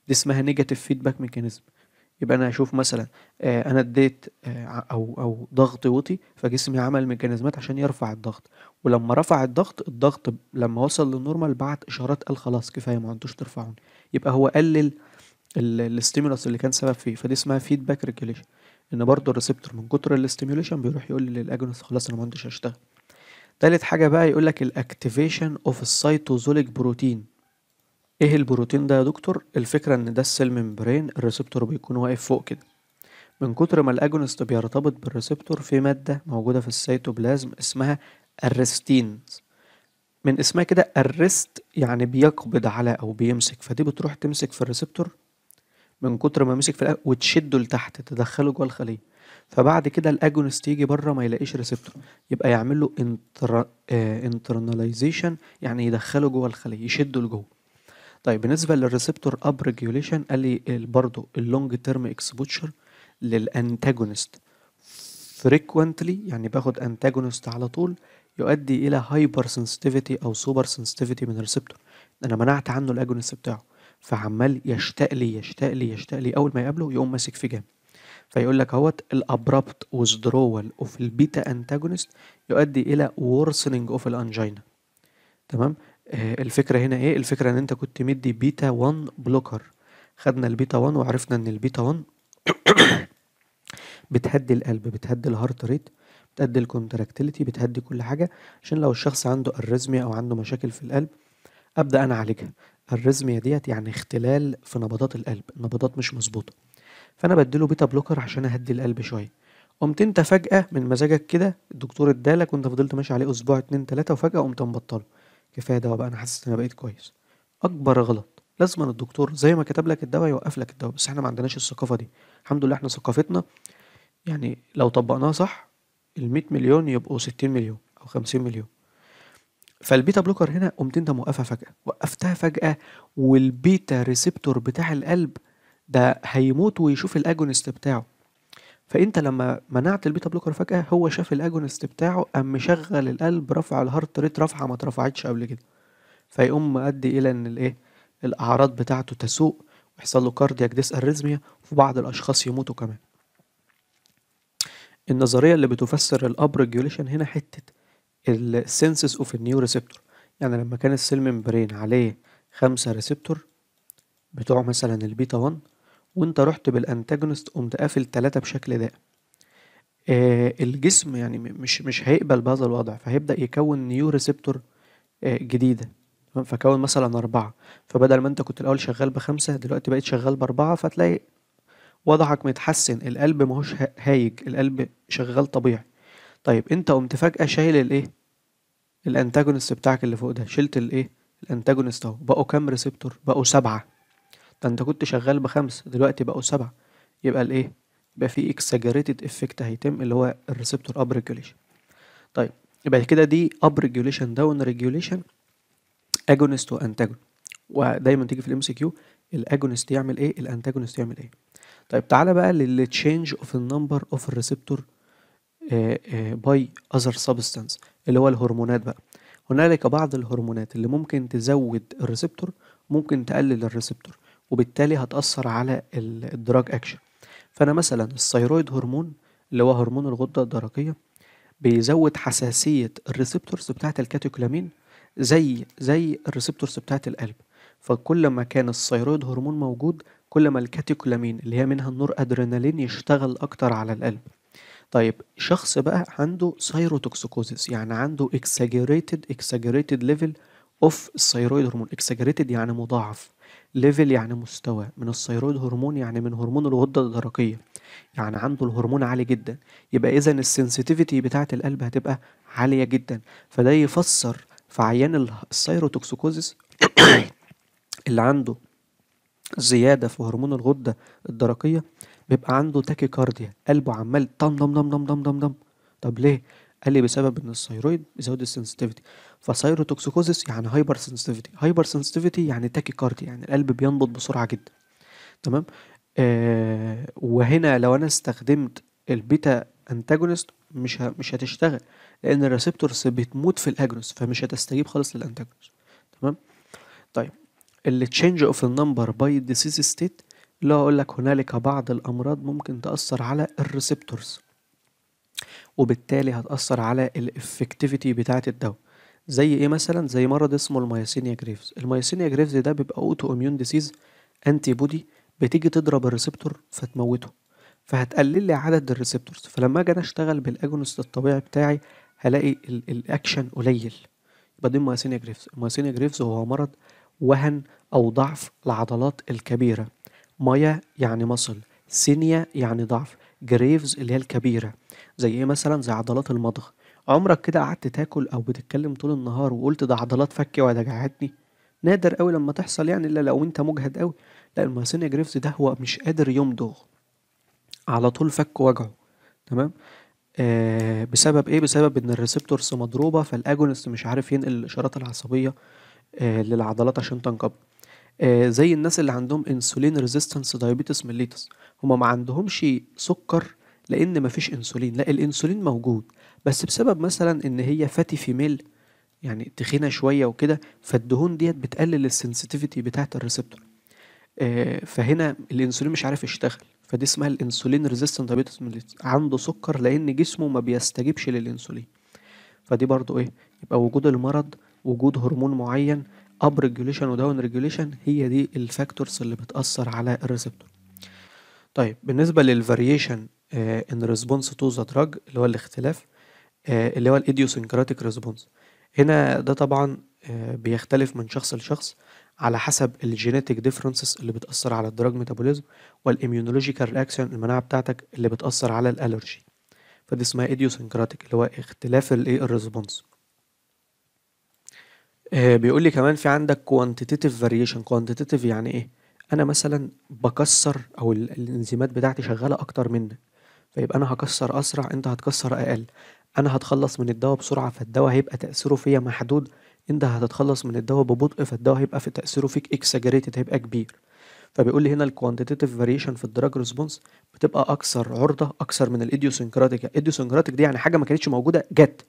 دي اسمها نيجاتيف فيدباك ميكانيزم. يبقى انا اشوف مثلا انا اديت او ضغط وطي، فجسمي عمل ميكانيزمات عشان يرفع الضغط. ولما رفع الضغط لما وصل للنورمال بعت اشارات قال خلاص كفايه ما انتوش ترفعوني. يبقى هو قلل الاستيمولس اللي كان سبب فيه. فدي اسمها فيدباك ريجوليشن، ان برضه الريسبتور من كتر الاستيموليشن بيروح يقول للاجونست خلاص انا ما عنديش هشتغل. تالت حاجه بقى يقول لك الاكتيفيشن اوف السيتوزوليك بروتين. ايه البروتين ده يا دكتور؟ الفكره ان ده السيل ممبرين، الريسبتور بيكون واقف فوق كده. من كتر ما الاجونست بيرتبط بالريسبتور في مادة موجودة في السيتوبلازم اسمها الريستينز. من اسمها كده الريست يعني بيقبض على او بيمسك، فدي بتروح تمسك في الريسبتور من كتر ما مسك في وتشده لتحت تدخله جوه الخلية. فبعد كده الاجونست يجي بره ما يلاقيش ريسبتور، يبقى يعمل له انترناليزيشن، يعني يدخله جوه الخلية يشده لجوه. طيب بالنسبة للريسبتور اب ريجوليشن قال لي برضه اللونج تيرم اكسبوتشر للانتاجونست frequently، يعني باخد انتاجونست على طول، يؤدي الى هايبر سنسيتيفيتي او سوبر سنسيتيفيتي من الريسبتور. انا منعت عنه الاجونست بتاعه، فعمال يشتاق لي يشتاق لي يشتاق لي، اول ما يقابله يقوم ماسك في جنب. فيقول لك اهوت الابرابت withdrawal اوف البيتا انتاجونست يؤدي الى worsening اوف الانجينا. تمام. الفكره هنا ايه؟ الفكره ان انت كنت مدي بيتا 1 بلوكر. خدنا البيتا 1 وعرفنا ان البيتا 1 بتهدي القلب، بتهدي الهارت ريت، بتهدي الكونتراكتيليتي، بتهدي كل حاجة، عشان لو الشخص عنده اريزميا او عنده مشاكل في القلب ابدا انا اعالجها. الريزميا ديت يعني اختلال في نبضات القلب، النبضات مش مظبوطة، فانا بديله بيتا بلوكر عشان اهدي القلب شوية. قمت انت فجأة من مزاجك كده الدكتور ادالك وانت فضلت ماشي عليه اسبوع 2 3 وفجأة قمت مبطله. كفاية دواء بقى، انا حاسس ان انا بقيت كويس. اكبر غلط. لازم الدكتور زي ما كتب لك الدواء يوقف لك الدواء، بس احنا ما عندناش الثقافة دي. الحمد لله احنا ثقافتنا يعني لو طبقناها صح ال100 مليون يبقوا 60 مليون او 50 مليون. فالبيتا بلوكر هنا قمت انت موقفها فجأة، وقفتها فجأة، والبيتا ريسبتور بتاع القلب ده هيموت ويشوف الاجونست بتاعه. فانت لما منعت البيتا بلوكر فجأة هو شاف الاجونست بتاعه قام مشغل القلب، رفع الهارت ريت رفعة ما اترفعتش قبل كده، فيقوم مؤدي الى ان الايه الاعراض بتاعته تسوء، ويحصل له كاردياك ديس اريزميا، وفي بعض الاشخاص يموتوا كمان. النظرية اللي بتفسر الاب ريجوليشن هنا حتة السنسس اوف النيو ريسبتور. يعني لما كان السيل ممبرين عليه 5 ريسبتور بتوع مثلا البيتا 1، وانت رحت بالانتاجونست قمت قافل 3 بشكل دائم، الجسم يعني مش هيقبل بهذا الوضع، فهيبدأ يكون نيو ريسبتور جديدة. تمام؟ فكون مثلا 4، فبدل ما انت كنت الأول شغال ب5 دلوقتي بقيت شغال ب4، فتلاقي وضعك متحسن، القلب ماهوش هايج، القلب شغال طبيعي. طيب انت قمت فجأة شايل الايه الانتاجونست بتاعك اللي فوق ده، شلت الايه، الانتاجونست اهو، بقوا كام ريسبتور؟ بقوا 7. ده انت كنت شغال ب5 دلوقتي بقوا 7. يبقى الايه، يبقى في اكساجريتد افكت هيتم اللي هو الريسبتور اب ريجوليشن. طيب يبقى كده دي اب ريجوليشن داون ريجوليشن، اجونست وانتاجون. ودايما تيجي في الام سي كيو الاجونست يعمل ايه، الانتاجونست يعمل ايه. طيب تعالى بقى للتشينج اوف النمبر اوف الريسبتور باي اذر سبستانس، اللي هو الهرمونات بقى. هنالك بعض الهرمونات اللي ممكن تزود الريسبتور، ممكن تقلل الريسبتور، وبالتالي هتأثر على الدراج اكشن. فانا مثلا الثيرويد هرمون اللي هو هرمون الغدة الدرقية بيزود حساسية الريسبتورز بتاعة الكاتيكولامين زي الريسبتورز بتاعة القلب. فكل ما كان الثيرويد هرمون موجود، كل ما الكاتيكولامين اللي هي منها النور ادرينالين يشتغل اكتر على القلب. طيب شخص بقى عنده سايروتوكسيكوزيس، يعني عنده exaggerated level of الثيرويد هرمون. exaggerated يعني مضاعف، level يعني مستوى من الثيرويد هرمون، يعني من هرمون الغدة الدرقية، يعني عنده الهرمون عالي جدا. يبقى اذا السنسيتيفيتي بتاعة القلب هتبقى عالية جدا. فده يفسر في عيان السايروتوكسيكوزيس اللي عنده زيادة في هرمون الغدة الدرقية، بيبقى عنده تاكيكارديا، قلبه عمال طم دم دم دم دم دم دم. طب ليه؟ قال لي بسبب ان الثيرويد بيزود السنسيتيفيتي. فثيروتوكسيكوزيس يعني هايبر سنسيتيفيتي، هايبر سنسيتيفيتي يعني تاكيكارديا، يعني القلب بينبض بسرعة جدا. تمام. وهنا لو انا استخدمت البيتا انتاجونست مش هتشتغل، لان الريسبتورز بتموت في الاجونست، فمش هتستجيب خالص للانتاجونست. تمام. طيب اللي تشينج اوف النمبر باي ديسيز ستيت، اللي هو اقول لك هنالك بعض الامراض ممكن تاثر على الريسبتورز، وبالتالي هتاثر على الافكتيفيتي بتاعه الدواء. زي ايه مثلا؟ زي مرض اسمه المياسينيا جريفز. المياسينيا جريفز ده بيبقى اوتو اميون ديسيز، انتي بودي بتيجي تضرب الريسبتور فتموته، فهتقلل لي عدد الريسبتورز. فلما اجي انا اشتغل بالاجونست الطبيعي بتاعي هلاقي الاكشن قليل. يبقى دي المياسينيا جريفز. المياسينيا جريفز هو مرض وهن أو ضعف العضلات الكبيرة. مايا يعني مصل، سينيا يعني ضعف، جريفز اللي هي الكبيرة. زي ايه مثلا؟ زي عضلات المضغ. عمرك كده قعدت تاكل او بتتكلم طول النهار وقلت ده عضلات فكي وجعتني؟ نادر قوي لما تحصل، يعني الا لو انت مجهد قوي. لا، المياسينيا جريفز ده هو مش قادر يمضغ، على طول فك وجعه. تمام. بسبب ايه؟ بسبب ان الريسبتورز مضروبة، فالاجونست مش عارف ينقل الاشارات العصبية للعضلات عشان تنقبض. زي الناس اللي عندهم انسولين ريزيستنس دايابيتس ميليتس، هما ما عندهمش سكر لان مفيش انسولين، لا الانسولين موجود، بس بسبب مثلا ان هي فاتي فيميل، يعني تخينه شويه وكده، فالدهون ديت بتقلل السنسيتيفيتي بتاعه الريسبتور. فهنا الانسولين مش عارف يشتغل، فدي اسمها الانسولين ريزيستنت دايابيتس ميليتس، عنده سكر لان جسمه ما بيستجيبش للانسولين. فدي برضو ايه، يبقى وجود المرض، وجود هرمون معين، اب ريجوليشن وداون ريجوليشن، هي دي الفاكتورز اللي بتأثر على الريسبتور. طيب بالنسبة للفاريشن ان ريسبونس تو ذا دراج، اللي هو الاختلاف، اللي هو الايديوسنكراتيك ريسبونس، هنا ده طبعا بيختلف من شخص لشخص على حسب الجينيتك ديفرنسز اللي بتأثر على الدراج ميتابوليزم، والاميونولوجيكال رياكشن المناعة بتاعتك اللي بتأثر على الالرجي. فدي اسمها ايديوسنكراتيك، اللي هو اختلاف الايه الريسبونس. بيقول لي كمان في عندك quantitative variation. quantitative يعني ايه؟ انا مثلا بكسر او الانزيمات بتاعتي شغاله اكتر منك، فيبقى انا هكسر اسرع، انت هتكسر اقل. انا هتخلص من الدواء بسرعه، فالدواء هيبقى تاثيره فيا محدود. انت هتتخلص من الدواء ببطء، فالدواء هيبقى في تاثيره فيك اكساجريتد، هيبقى كبير. فبيقول لي هنا الكوانتيتيف فاريشن في الدراج ريسبونس بتبقى اكثر عرضه، اكثر من الايديوسنكراتيك. الايديوسنكراتيك دي يعني حاجه ما كانتش موجوده جت،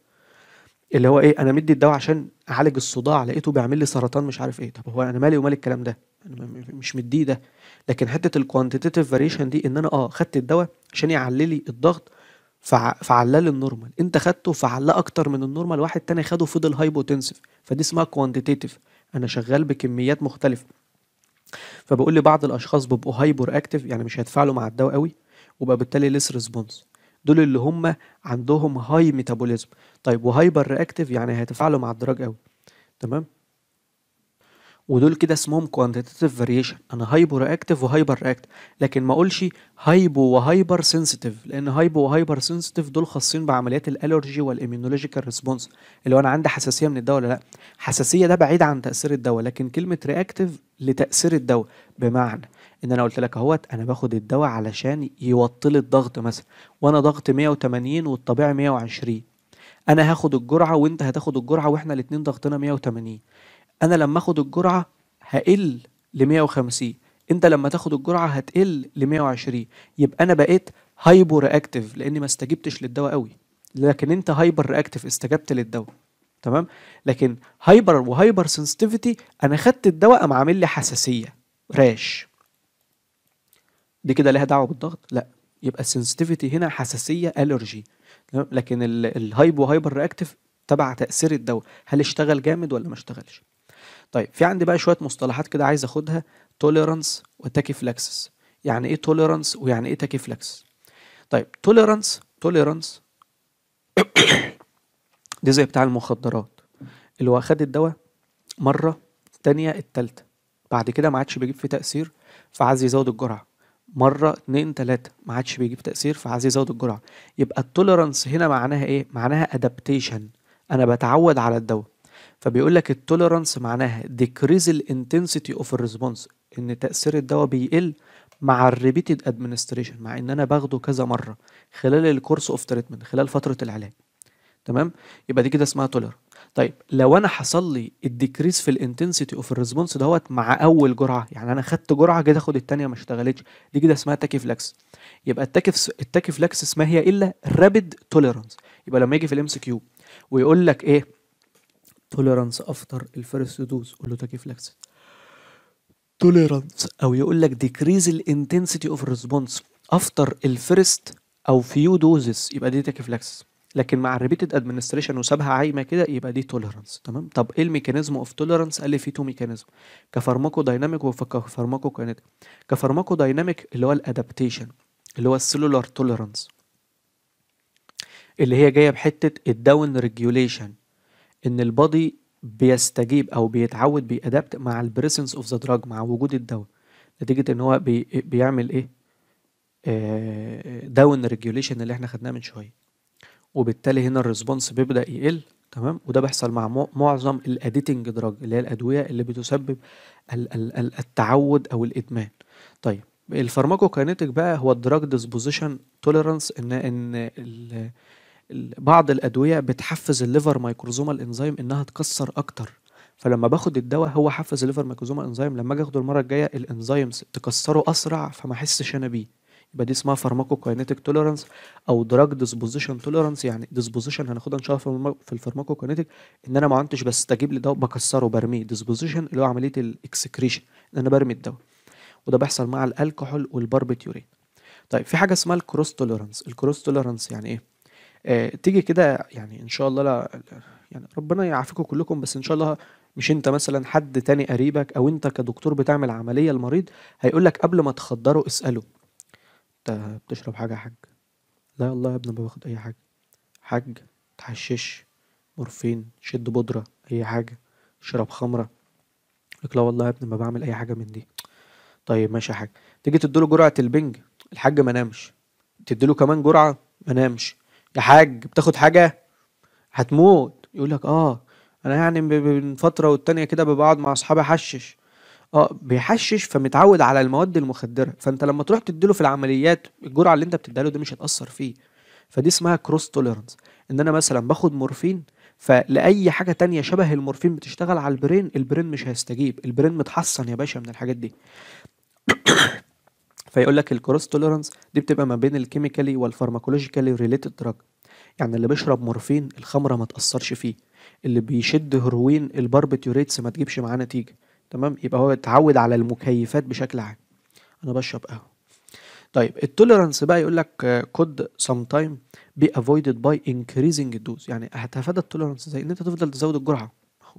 اللي هو ايه، انا مدي الدواء عشان اعالج الصداع لقيته بيعمل لي سرطان مش عارف ايه. طب هو انا مالي ومال الكلام ده؟ انا مش مديه ده. لكن حته الكوانتيتيف فاريشن دي ان انا خدت الدواء عشان يعلي لي الضغط، فعلى لي النورمال، انت خدته فعلاه اكتر من النورمال، واحد تاني خده فضل هايبوتنسيف، فدي اسمها كوانتيتيف، انا شغال بكميات مختلفه. فبقول لي بعض الاشخاص بيبقوا هايبر اكتيف، يعني مش هيتفاعلوا مع الدواء قوي، وبقى بالتالي ليس ريسبونس. دول اللي هم عندهم هاي ميتابوليزم. طيب وهايبر رياكتيف يعني هيتفاعلوا مع الدراج قوي. تمام. ودول كده اسمهم quantitative variation. انا هايبو رياكتيف وهايبر رياكتيف، لكن ما اقولش هايبو وهايبر سنسيتيف، لان هايبو وهايبر سنسيتيف دول خاصين بعمليات الالرجي والاميونولوجيكال ريسبونس، اللي هو انا عندي حساسيه من الدواء ولا لا. حساسيه ده بعيد عن تاثير الدواء، لكن كلمه رياكتيف لتاثير الدواء. بمعنى ان انا قلت لك اهوت انا باخد الدواء علشان يوطي لي الضغط مثلا، وانا ضغط 180 والطبيعي 120، انا هاخد الجرعه وانت هتاخد الجرعه واحنا الاتنين ضغطنا 180. انا لما اخد الجرعه هقل ل 150، انت لما تاخد الجرعه هتقل ل 120، يبقى انا بقيت هايبو رياكتيف لاني ما استجبتش للدواء قوي، لكن انت هايبر رياكتيف استجبت للدواء. تمام. لكن هايبر وهايبر سنسيتيفيتي انا خدت الدواء قام عامل لي حساسيه، راش، دي كده ليها دعوه بالضغط؟ لا. يبقى السنسيتيفيتي هنا حساسيه الرجي. تمام. لكن الهايبو هايبر رياكتيف تبع تاثير الدواء، هل اشتغل جامد ولا ما اشتغلش. طيب في عندي بقى شويه مصطلحات كده عايز اخدها، توليرانس وتاكيفلاكسس. يعني ايه توليرانس ويعني ايه تاكيفلاكسس؟ طيب توليرانس دي زي بتاع المخدرات، اللي هو خد الدواء مره، التانية التالتة، بعد كده ما عادش بيجيب فيه تأثير فعايز يزود الجرعة، مرة اتنين تلاتة ما عادش بيجيب تأثير فعايز يزود الجرعة. يبقى التوليرانس هنا معناها ايه؟ معناها ادابتيشن، انا بتعود على الدواء. فبيقول لك التوليرانس معناها decrease الانتنسيتي اوف الريسبونس، ان تأثير الدواء بيقل مع الريبيتد ادمنستريشن، مع ان انا باخده كذا مرة خلال الكورس اوف تريتمنت، خلال فترة العلاج. تمام. يبقى دي كده اسمها توليرانس. طيب لو انا حصل لي الديكريس في الانتنسيتي اوف الريسبونس دوت مع اول جرعه، يعني انا خدت جرعه جيت اخد التانيه ما اشتغلتش، دي كده اسمها تاكيفلاكس. يبقى التاكيفلاكس ما هي الا رابيد توليرانس. يبقى لما يجي في الام سي كيو ويقول لك ايه توليرانس افتر الفيرست دوز، قول له تاكيفلاكس. توليرانس او يقول لك ديكريز الانتنسيتي اوف الريسبونس افتر الفيرست او فيو دوزز، يبقى دي تاكيفلاكس. لكن مع الريبيتد ادمنستريشن وسابها عايمه كده يبقى دي توليرانس. تمام. طب ايه الميكانيزم اوف توليرانس؟ قال لي في تو ميكانيزم، كفارماكو دايناميك وكفارماكو كاينيتيك. كفارماكو دايناميك اللي هو الادابتيشن، اللي هو السيلولار توليرانس، اللي هي جايه بحته الداون ريجوليشن، ان البادي بيستجيب او بيتعود بيأدابت مع البريسنس اوف ذا دراج، مع وجود الدواء، نتيجه ان هو بيعمل ايه، داون ريجوليشن اللي احنا خدناه من شويه، وبالتالي هنا الريسبونس بيبدأ يقل. تمام. وده بيحصل مع معظم الاديتنج دراج، اللي هي الادويه اللي بتسبب التعود او الادمان. طيب الفارماكوكاينيتيك بقى هو الدراج ديسبوزيشن توليرانس، ان بعض الادويه بتحفز الليفر مايكروزومال انزيم انها تكسر اكتر، فلما باخد الدواء هو حفز الليفر مايكروزومال انزيم، لما اجي اخده المره الجايه الانزيمز تكسره اسرع فما احسش انا بيه. يبقى دي اسمها فارماكوكاينيتيك توليرانس او دراج ديسبوزيشن توليرانس. يعني ديسبوزيشن هناخدها ان شاء الله في الفارماكوكاينيتيك، ان انا ما عدتش بستجيب لدواء بكسره برميه. ديسبوزيشن اللي هو عمليه الاكسكريشن، ان انا برمي الدواء، وده بيحصل مع الكحول والباربيتيورين. طيب في حاجه اسمها الكروس توليرانس. الكروس توليرانس يعني ايه؟ تيجي كده يعني ان شاء الله، يعني ربنا يعافيكم كلكم، بس ان شاء الله مش انت مثلا، حد تاني قريبك او انت كدكتور بتعمل عملية المريض هيقول لك قبل ما تخدره اسأله انت بتشرب حاجة يا حاج؟ لا والله يا ابني ما باخد اي حاجة. حاج تحشش، مورفين، شد بودرة، اي حاجة، اشرب خمرة؟ يقول لك لا والله يا ابني ما بعمل اي حاجة من دي. طيب ماشي يا حاج. تيجي تديله جرعة البنج، الحاج ما نامش، تديله كمان جرعة ما نامش، يا حاج بتاخد حاجة؟ هتموت. يقول لك اه انا يعني من فتره والتانيه كده بقعد مع اصحابي احشش. اه بيحشش فمتعود على المواد المخدره، فانت لما تروح تديله في العمليات الجرعه اللي انت بتديها له دي مش هتاثر فيه. فدي اسمها كروس توليرانس، ان انا مثلا باخد مورفين فلاي حاجه تانية شبه المورفين بتشتغل على البرين، البرين مش هيستجيب، البرين متحصن يا باشا من الحاجات دي. فيقول لك الكروس توليرانس دي بتبقى ما بين الكيميكالي والفارماكولوجيكالي ريليتد دراج. يعني اللي بيشرب مورفين الخمرة ما تأثرش فيه، اللي بيشد هيروين الباربيتيوريتس ما تجيبش معاه نتيجة. تمام. يبقى هو اتعود على المكيفات بشكل عام. انا بشرب قهوة. طيب التوليرانس بقى يقول لك could sometime be avoided by increasing الدوز. يعني هتفادى التوليرانس زي ان انت تفضل تزود الجرعة،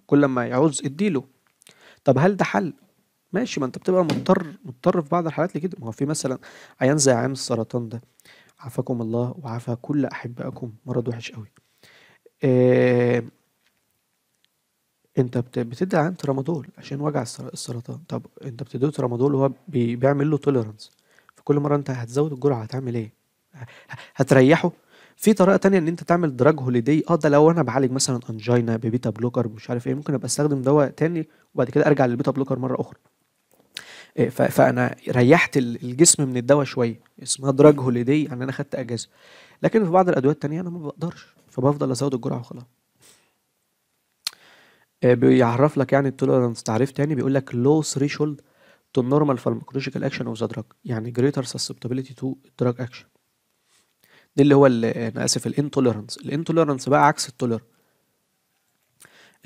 كل ما يعوز اديله. طب هل ده حل؟ ماشي، ما انت بتبقى مضطر في بعض الحالات لكده. ما هو في مثلا عيان زي عيان السرطان ده، عافاكم الله وعافى كل احبائكم، مرض وحش قوي. آه، انت بتدي عين ترامادول عشان وجع السرطان. طب انت بتديه ترامادول وهو بيعمل له توليرانس، فكل مره انت هتزود الجرعه هتعمل ايه؟ هتريحه. في طريقه تانية ان انت تعمل دراج هوليداي. ده لو انا بعالج مثلا انجينا ببيتا بلوكر مش عارف ايه، ممكن ابقى استخدم دواء تاني وبعد كده ارجع للبيتا بلوكر مره اخرى. فانا ريحت الجسم من الدواء شويه، اسمها دراج هوليداي، يعني انا خدت اجازه. لكن في بعض الادويه التانية انا ما بقدرش، فبفضل ازود الجرعه وخلاص. بيعرف لك يعني التوليرانس تعريف تاني، بيقول لك low threshold to normal pharmacological action of the drug، يعني greater susceptibility to drug action. دي اللي هو انا اسف الانتوليرانس بقى عكس التوليرانس.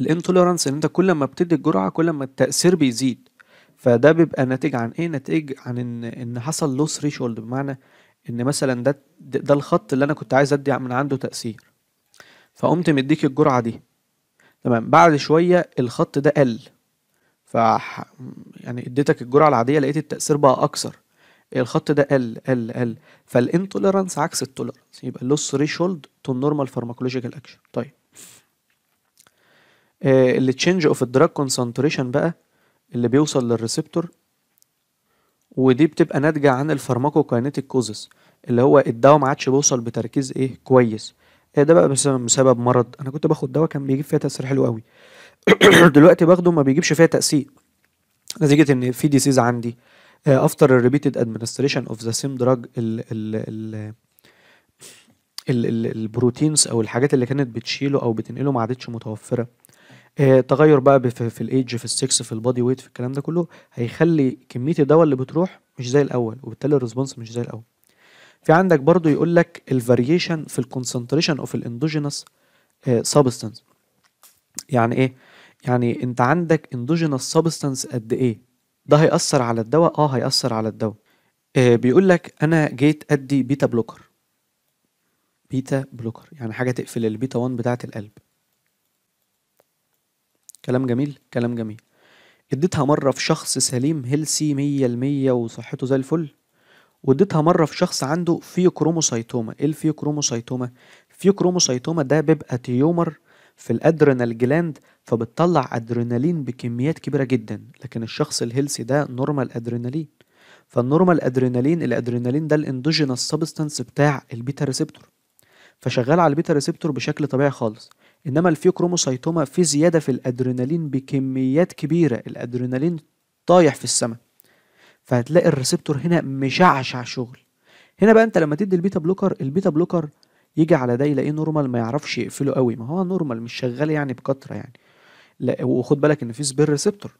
الانتوليرانس ان انت كل ما بتدي الجرعه كل ما التاثير بيزيد، فده بيبقى ناتج عن ايه؟ ناتج عن ان حصل لو ثريشولد، بمعنى ان مثلا ده الخط اللي انا كنت عايز ادي من عنده تاثير، فقمت مديك الجرعه دي، تمام، بعد شويه الخط ده قل، ف يعني اديتك الجرعه العاديه لقيت التاثير بقى اكثر، الخط ده قل. فالانتوليرانس عكس التوليرانس، يبقى لوس ثريشولد تو نورمال فارماكولوجيكال اكشن. طيب اللي تشينج اوف الدراج كونسنتريشن بقى اللي بيوصل للريسبتور، ودي بتبقى ناتجه عن الفارماكوكاينيتيك كوزس، اللي هو الدواء ما عادش بيوصل بتركيز ايه كويس. ده بقى بسبب مرض. انا كنت باخد دواء كان بيجيب فيها تاثير حلو قوي دلوقتي باخده ما بيجيبش فيها تاثير، نتيجه ان في ديسيز عندي after a repeated administration of the same drug البروتينز او الحاجات اللي كانت بتشيله او بتنقله ما عادتش متوفره. تغير بقى في الايدج في السكس في البادي ويت في الكلام ده كله، هيخلي كميه الدواء اللي بتروح مش زي الاول، وبالتالي الريسبونس مش زي الاول. في عندك برضو يقول لك الفاريشن في الكونسنتريشن اوف الاندوجينوس سبستانس. يعني ايه؟ يعني انت عندك اندوجينوس سبستانس قد ايه، ده هيأثر على الدواء. هيأثر على الدواء. بيقول لك انا جيت ادي بيتا بلوكر. بيتا بلوكر يعني حاجه تقفل البيتا 1 بتاعه القلب. كلام جميل، كلام جميل. اديتها مره في شخص سليم هيلسي 100% وصحته زي الفل، واديتها مره في شخص عنده فيوكروموسايتوما. ايه الفيوكروموسايتوما؟ الفيوكروموسايتوما ده بيبقى تيومر في الادرينال جلاند، فبتطلع ادرينالين بكميات كبيره جدا، لكن الشخص الهيلسي ده نورمال ادرينالين. فالنورمال ادرينالين، الادرينالين ده الاندوجينوس سبستانس بتاع البيتا ريسبتور، فشغال على البيتا ريسبتور بشكل طبيعي خالص. انما الفيوكروموسايتوما في زياده في الادرينالين بكميات كبيره، الادرينالين طايح في السماء، فهتلاقي الريسبتور هنا مشعشع شغل. هنا بقى انت لما تدي البيتا بلوكر، البيتا بلوكر يجي على ده يلاقيه نورمال، ما يعرفش يقفله قوي، ما هو نورمال مش شغال يعني بكتره يعني. لا، وخد بالك ان في سبير ريسبتور.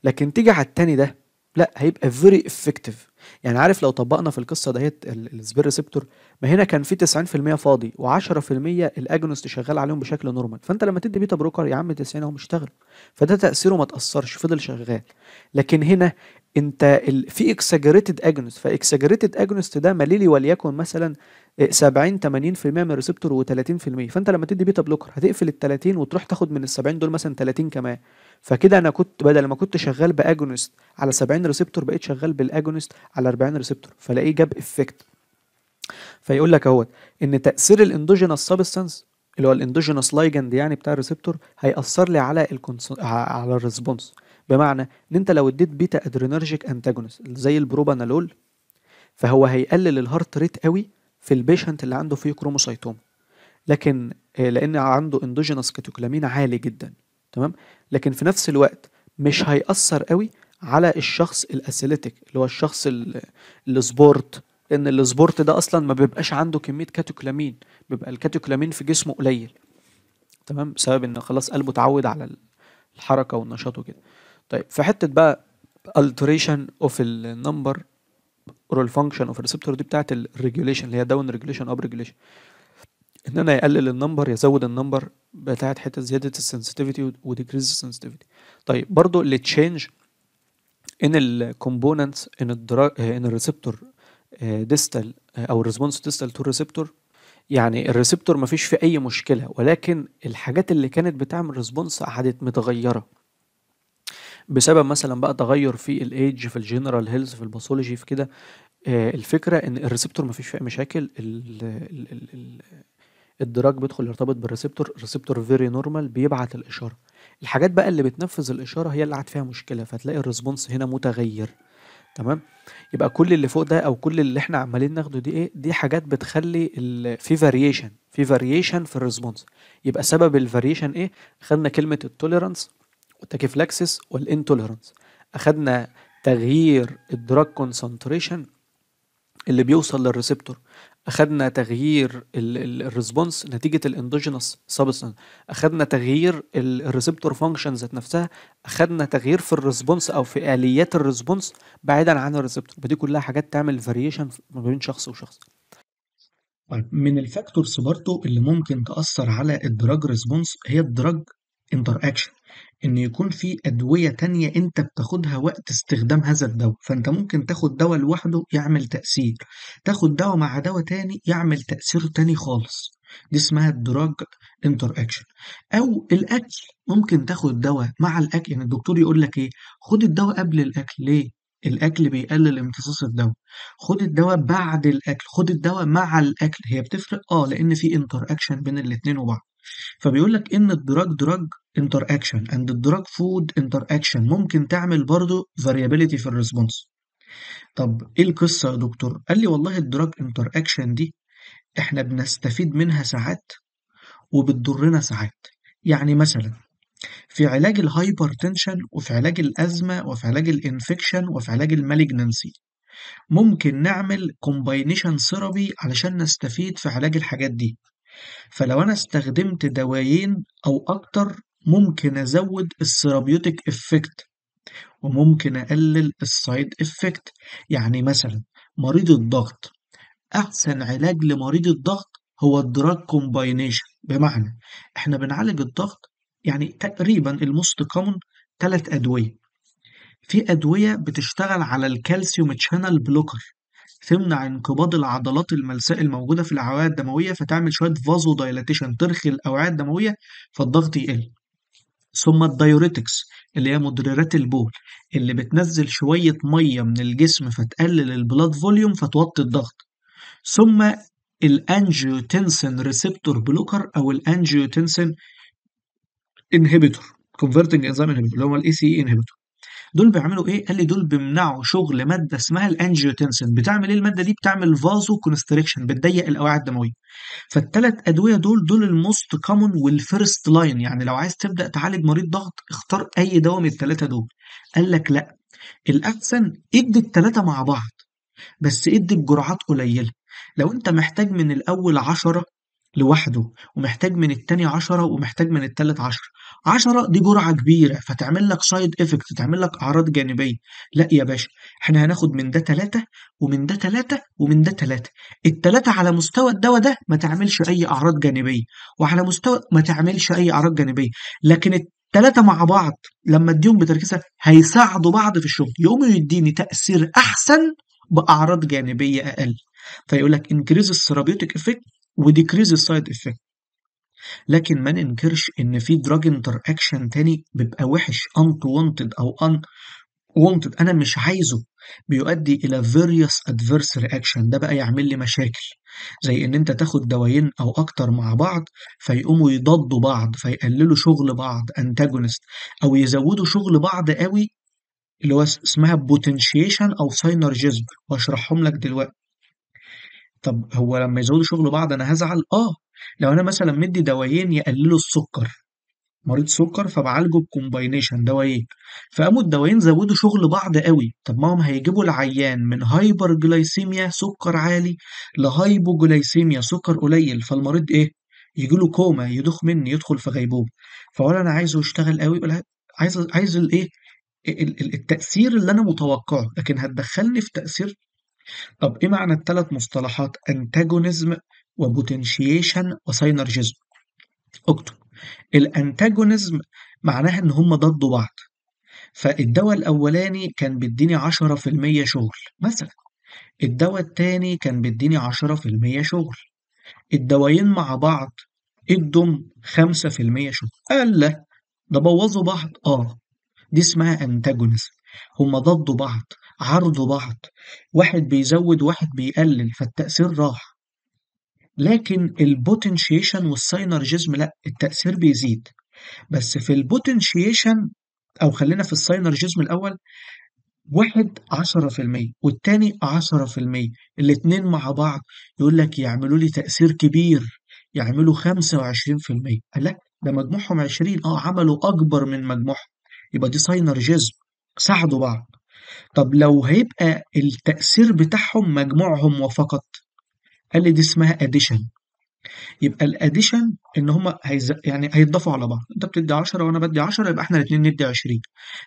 لكن تيجي على التاني ده، لا، هيبقى فيري افكتيف. يعني عارف لو طبقنا في القصه دهيت السبير ريسبتور، ما هنا كان في 90% فاضي و10% الاجونست شغال عليهم بشكل نورمال، فانت لما تدي بيتا بروكر يا عم 90 اهو مشتغل، فده تاثيره ما تاثرش، فضل شغال. لكن هنا انت في اكساجريتد اجونست، فاكساجريتد اجونست ده ماليلي وليكن مثلا 70 80% من الريسبتور و30%، فانت لما تدي بيتا بلوكر هتقفل ال 30 وتروح تاخد من ال 70 دول مثلا 30 كمان. فكده انا كنت بدل ما كنت شغال باجونست على 70 ريسبتور بقيت شغال بالاجونست على 40 ريسبتور، فلاقيه جاب افكت. فيقول لك اهوت ان تاثير الاندوجينوس سبستانس اللي هو الاندوجينوس لايجند يعني بتاع الريسبتور هيأثر لي على على الريسبونس. بمعنى ان انت لو اديت بيتا ادرينرجيك انتاجونست زي البروبانالول، فهو هيقلل الهارت ريت قوي في البيشنت اللي عنده فيه كروموسايتوم، لكن لان عنده اندوجينوس كاتوكلامين عالي جدا، تمام، لكن في نفس الوقت مش هيأثر قوي على الشخص الاسيليتيك اللي هو الشخص السبورت، لان السبورت ده اصلا ما بيبقاش عنده كميه كاتوكلامين، بيبقى الكاتوكلامين في جسمه قليل، تمام، بسبب ان خلاص قلبه اتعود على الحركه والنشاط وكده. طيب في حته بقى alteration of النمبر اور الفانكشن اوف الريسبتور دي بتاعت الريجوليشن اللي هي داون ريجوليشن اب ريجوليشن، ان انا يقلل النمبر يزود النمبر بتاعت حته زياده السنسيتيفيتي وديكريز السنسيتيفيتي. طيب برضو اللي تشينج ان الكومبوننتس ان ان الريسبتور ديستال او الريسبونس ديستال تو الريسبتور، يعني الريسبتور ما فيش فيه اي مشكله، ولكن الحاجات اللي كانت بتعمل ريسبونس قعدت متغيره بسبب مثلا بقى تغير في الايدج في الجنرال هيلث في الباثولوجي في كده. الفكره ان الريسبتور ما فيش فيه مشاكل، الدراج بيدخل يرتبط بالريسبتور، الريسبتور فيري نورمال بيبعت الاشاره. الحاجات بقى اللي بتنفذ الاشاره هي اللي قاعد فيها مشكله، فتلاقي الريسبونس هنا متغير. تمام. يبقى كل اللي فوق ده او كل اللي احنا عمالين ناخده دي ايه؟ دي حاجات بتخلي في فاريشن، في الريسبونس. يبقى سبب الفاريشن ايه؟ خدنا كلمه التوليرانس والتاكيفلاكسس والانتوليرانس. اخدنا تغيير الدراج كونسنتريشن اللي بيوصل للريسبتور. اخدنا تغيير الريسبونس نتيجه الاندوجينوس سبستانس. اخدنا تغيير الريسبتور فانكشن ذات نفسها. اخدنا تغيير في الريسبونس او في اليات الريسبونس بعيدا عن الريسبتور. دي كلها حاجات تعمل فاريشن ما بين شخص وشخص. طيب من الفاكتورز برضو اللي ممكن تأثر على الدراج ريسبونس هي الدراج انتر اكشن، ان يكون في ادوية تانية انت بتاخدها وقت استخدام هذا الدواء. فانت ممكن تاخد دواء لوحده يعمل تأثير، تاخد دواء مع دواء تاني يعمل تأثير تاني خالص. دي اسمها الدراج انتر اكشن. او الاكل، ممكن تاخد دواء مع الاكل، يعني الدكتور يقول لك ايه، خد الدواء قبل الاكل. ليه؟ الاكل بيقلل امتصاص الدواء. خد الدواء بعد الاكل، خد الدواء مع الاكل. هي بتفرق لان في انتر اكشن بين الاتنين وبعض. فبيقول لك ان الدراج انتر اكشن اند الدراج فود انتر اكشن ممكن تعمل برضو فاريابيليتي في الريسبونس. طب ايه القصه يا دكتور؟ قال لي والله الدراج انتر اكشن دي احنا بنستفيد منها ساعات وبتضرنا ساعات. يعني مثلا في علاج الهايبرتنشن وفي علاج الازمه وفي علاج الانفكشن وفي علاج المالجنانسي ممكن نعمل كومباينيشن ثيرابي علشان نستفيد في علاج الحاجات دي. فلو انا استخدمت دوايين او اكتر ممكن ازود الثيرابيوتيك افكت وممكن اقلل السايد افكت. يعني مثلا مريض الضغط، احسن علاج لمريض الضغط هو الدراج كومباينيشن. بمعنى احنا بنعالج الضغط يعني تقريبا الموست كومن 3 ادويه. في ادويه بتشتغل على الكالسيوم تشانل بلوكر، تمنع انقباض العضلات الملساء الموجودة في الأوعية الدموية فتعمل شوية فازو دايلاتيشن ترخي الأوعية الدموية فالضغط يقل. ثم الدايوريتكس اللي هي مدررات البول اللي بتنزل شوية مية من الجسم فتقلل البلاد فوليوم فتوطي الضغط. ثم الانجيوتنسين ريسبتور بلوكر او الانجيوتنسين انهبيتور، كونفرتنج انزيم انهبيتور اللي هو الاي سي اي انهبيتور. دول بيعملوا ايه؟ قال لي دول بيمنعوا شغل ماده اسمها الانجيوتنسين. بتعمل ايه الماده دي؟ بتعمل فازو كونستريكشن، بتضيق الاوعيه الدمويه. فال3 ادويه دول الموست كومن والفيرست لاين. يعني لو عايز تبدا تعالج مريض ضغط اختار اي دواء من ال3 دول. قال لك لا، الاحسن ادي ال3 مع بعض بس ادي بجرعات قليله. لو انت محتاج من الاول 10 لوحده ومحتاج من التاني 10 ومحتاج من التالت 10، 10 دي جرعة كبيرة فتعمل لك سايد افكت، تعمل لك أعراض جانبية. لا يا باشا، احنا هناخد من ده 3 ومن ده 3 ومن ده 3. ال3 على مستوى الدواء ده ما تعملش أي أعراض جانبية، وعلى مستوى ما تعملش أي أعراض جانبية. لكن ال3 مع بعض لما اديهم بتركيزها هيساعدوا بعض في الشغل، يقوموا يديني تأثير أحسن بأعراض جانبية أقل. فيقول لك increase الثيرابيوتيك افكت وديكريز السايد افكت. لكن ما ننكرش ان في دراج انتر اكشن تاني بيبقى وحش unwanted او unwanted انا مش عايزه، بيؤدي الى various adverse reaction. ده بقى يعمل لي مشاكل، زي ان انت تاخد دوايين او اكتر مع بعض فيقوموا يضادوا بعض فيقللوا شغل بعض antagonist، او يزودوا شغل بعض قوي اللي هو اسمها potentiation او synergism، واشرحهم لك دلوقتي. طب هو لما يزودوا شغل بعض انا هزعل؟ لو انا مثلا مدي دوايين يقللوا السكر، مريض سكر فبعالجه بكومباينيشن دوايين، فقاموا الدوايين زودوا شغل بعض قوي. طب ما هم هيجيبوا العيان من هايبر جلايسيميا سكر عالي لهايبوجلايسيميا سكر قليل، فالمريض ايه؟ يجيله كوما، يدوخ مني، يدخل في غيبوبة. فولا انا عايزه يشتغل قوي ولا عايز الايه، التأثير اللي انا متوقعه، لكن هتدخلني في تأثير. طب ايه معنى ال3 مصطلحات انتاجونيزم وبوتنشيشن وساينرجيزم؟ اكتب. الانتاجونيزم معناها ان هم ضد بعض. فالدواء الاولاني كان بيديني 10% شغل مثلا، الدواء التاني كان بيديني 10% شغل، الدوايين مع بعض ادوا 5% شغل. قال لا، ده بوظوا بعض. دي اسمها انتاجونيزم. هما ضدوا بعض، عرضوا بعض، واحد بيزود واحد بيقلل فالتأثير راح. لكن البوتنشيشن والساينرجيزم لا، التأثير بيزيد. بس في البوتنشيشن، أو خلينا في الساينرجيزم الأول، واحد 10% والتاني 10%، الاتنين مع بعض يقول لك يعملوا لي تأثير كبير، يعملوا 25%. لا، ده مجموعهم 20، عملوا أكبر من مجموعهم، يبقى دي ساينرجيزم، ساعدوا بعض. طب لو هيبقى التأثير بتاعهم مجموعهم وفقط، قال لي دي اسمها اديشن. يبقى الاديشن ان هم يعني هيتضافوا على بعض، انت بتدي 10 وانا بدي 10، يبقى احنا الاثنين ندي 20.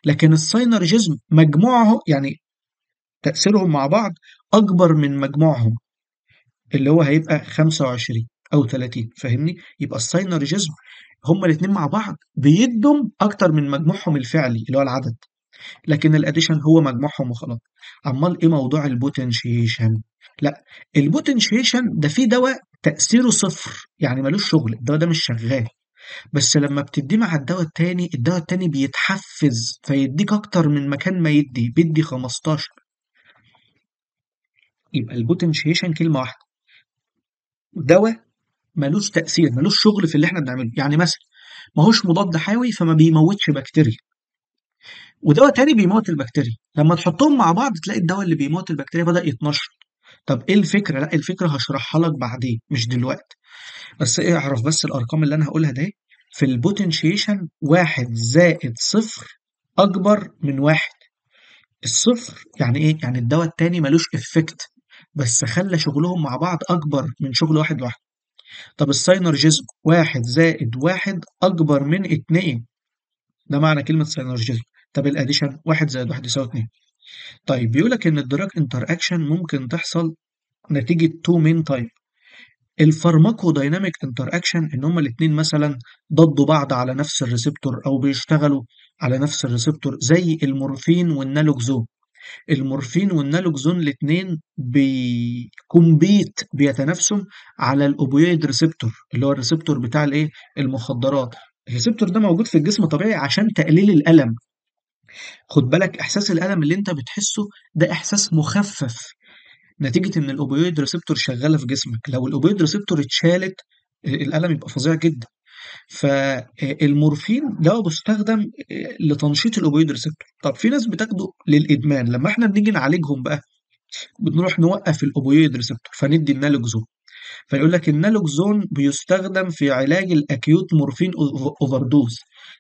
لكن الساينرجيزم مجموعه يعني تأثيرهم مع بعض اكبر من مجموعهم، اللي هو هيبقى 25 او 30. فاهمني؟ يبقى الساينرجيزم هما الاثنين مع بعض بيدوا اكتر من مجموعهم الفعلي اللي هو العدد، لكن الاديشن هو مجموعهم وخلاص. امال ايه موضوع البوتنشيشن؟ لا، البوتنشيشن ده فيه دواء تأثيره صفر، يعني ملوش شغل، الدواء ده مش شغال، بس لما بتديه مع الدواء التاني، الدواء التاني بيتحفز فيديك اكتر من مكان ما بيدي 15. يبقى البوتنشيشن كلمة واحدة، دواء ملوش تأثير، ملوش شغل في اللي احنا بنعمله. يعني مثلا ماهوش مضاد حيوي فما بيموتش بكتيريا، ودواء تاني بيموت البكتيريا، لما تحطهم مع بعض تلاقي الدواء اللي بيموت البكتيريا بدأ يتنشط. طب ايه الفكرة؟ لا، الفكرة هشرحها لك بعدين مش دلوقتي. بس ايه، اعرف بس الارقام اللي انا هقولها ده. في البوتنشيشن 1+0 اكبر من 1. الصفر يعني ايه؟ يعني الدواء التاني ملوش افكت، بس خلى شغلهم مع بعض اكبر من شغل واحد لوحده. طب الساينرجيزم 1+1 اكبر من 2، ده معنى كلمة ساينرجيزم. طب الاديشن 1+1 يساوي 2. طيب بيقول لك ان الدراج انتر اكشن ممكن تحصل نتيجة تو مين تايب. الفارماكو دايناميك انتر اكشن ان هما الاثنين مثلا ضدوا بعض على نفس الريسبتور او بيشتغلوا على نفس الريسبتور، زي المورفين والنالوكزون. المورفين والنالوكزون الاثنين بيتنافسوا على الاوبيويد ريسبتور، اللي هو الريسبتور بتاع الايه، المخدرات. الريسبتور ده موجود في الجسم طبيعي عشان تقليل الالم. خد بالك، احساس الالم اللي انت بتحسه ده احساس مخفف نتيجة إن الأوبيويد ريسبتور شغالة في جسمك. لو الأوبيويد ريسبتور اتشالت، الألم يبقى فظيع جدا. فالمورفين ده بيستخدم لتنشيط الأوبيويد ريسبتور. طب في ناس بتاخده للإدمان، لما احنا بنيجي نعالجهم بقى بنروح نوقف الأوبيويد ريسبتور فندي النالوكزون. فيقول لك النالوكزون بيستخدم في علاج الأكيوت مورفين أوفردوز.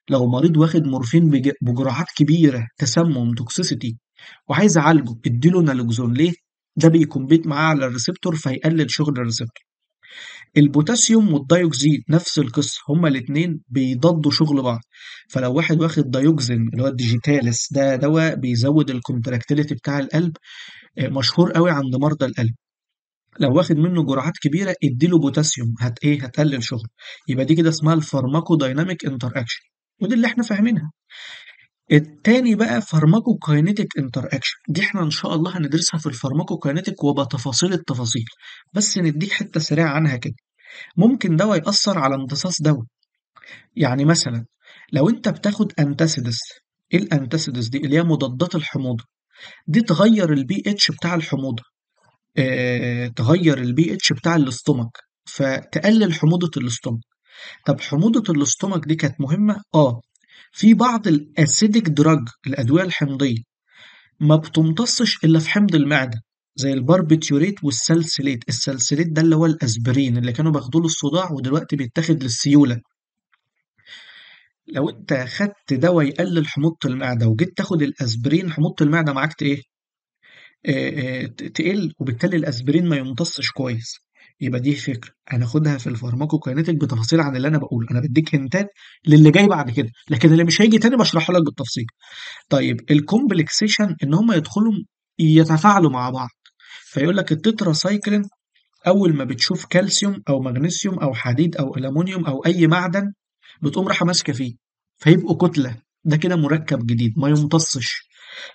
لو مريض واخد مورفين بجرعات كبيرة، تسمم توكسيسيتي، وعايز اعالجه، اديله نالوكزون. ليه؟ ده بيكمبيت معاه على الريسبتور فيقلل شغل الريسبتور. البوتاسيوم والدايوكسين نفس القصه، هما الاثنين بيضادوا شغل بعض. فلو واحد واخد دايوكسين اللي هو الديجيتالس، ده دواء بيزود الكونتراكتيليتي بتاع القلب، مشهور قوي عند مرضى القلب. لو واخد منه جرعات كبيره اديله بوتاسيوم، هتقلل شغل. يبقى دي كده اسمها الفارماكو دايناميك انتر اكشن، ودي اللي احنا فاهمينها. التاني بقى فارماكوكاينيتيك انتر اكشن، دي احنا ان شاء الله هندرسها في الفارماكوكاينيتيك وبتفاصيل التفاصيل، بس نديك حته سريعه عنها كده. ممكن دواء يأثر على امتصاص دواء. يعني مثلا لو انت بتاخد انتاسيدس، ايه الانتاسيدس دي؟ اللي هي مضادات الحموضه. دي تغير البي اتش بتاع الحموضه، تغير البي اتش بتاع الاستومك، فتقلل حموضه الاستومك. طب حموضه الاستومك دي كانت مهمه، في بعض الاسيديك دراج، الادويه الحمضيه، ما بتمتصش إلا في حمض المعدة، زي الباربيتيوريت والسلسليت. السلسليت ده اللي هو الأسبرين اللي كانوا بياخدوه للصداع ودلوقتي بيتاخد للسيولة. لو انت خدت دواء يقلل حموضة المعدة وجيت تاخد الأسبرين، حموضة المعدة معاك ايه؟ تقل، وبالتالي الأسبرين ما يمتصش كويس. يبقى دي فكرة هناخدها في الفارماكوكاينيتك بتفاصيل عن اللي أنا بقوله. أنا بديك هنتات للي جاي بعد كده، لكن اللي مش هيجي تاني بشرحه لك بالتفصيل. طيب الكومبلكسيشن ان هم يدخلوا يتفاعلوا مع بعض. فيقول لك التترا سايكلين، اول ما بتشوف كالسيوم او مغنيسيوم او حديد او الومنيوم او اي معدن، بتقوم رايحه ماسكه فيه فيبقوا كتله. ده كده مركب جديد ما يمتصش،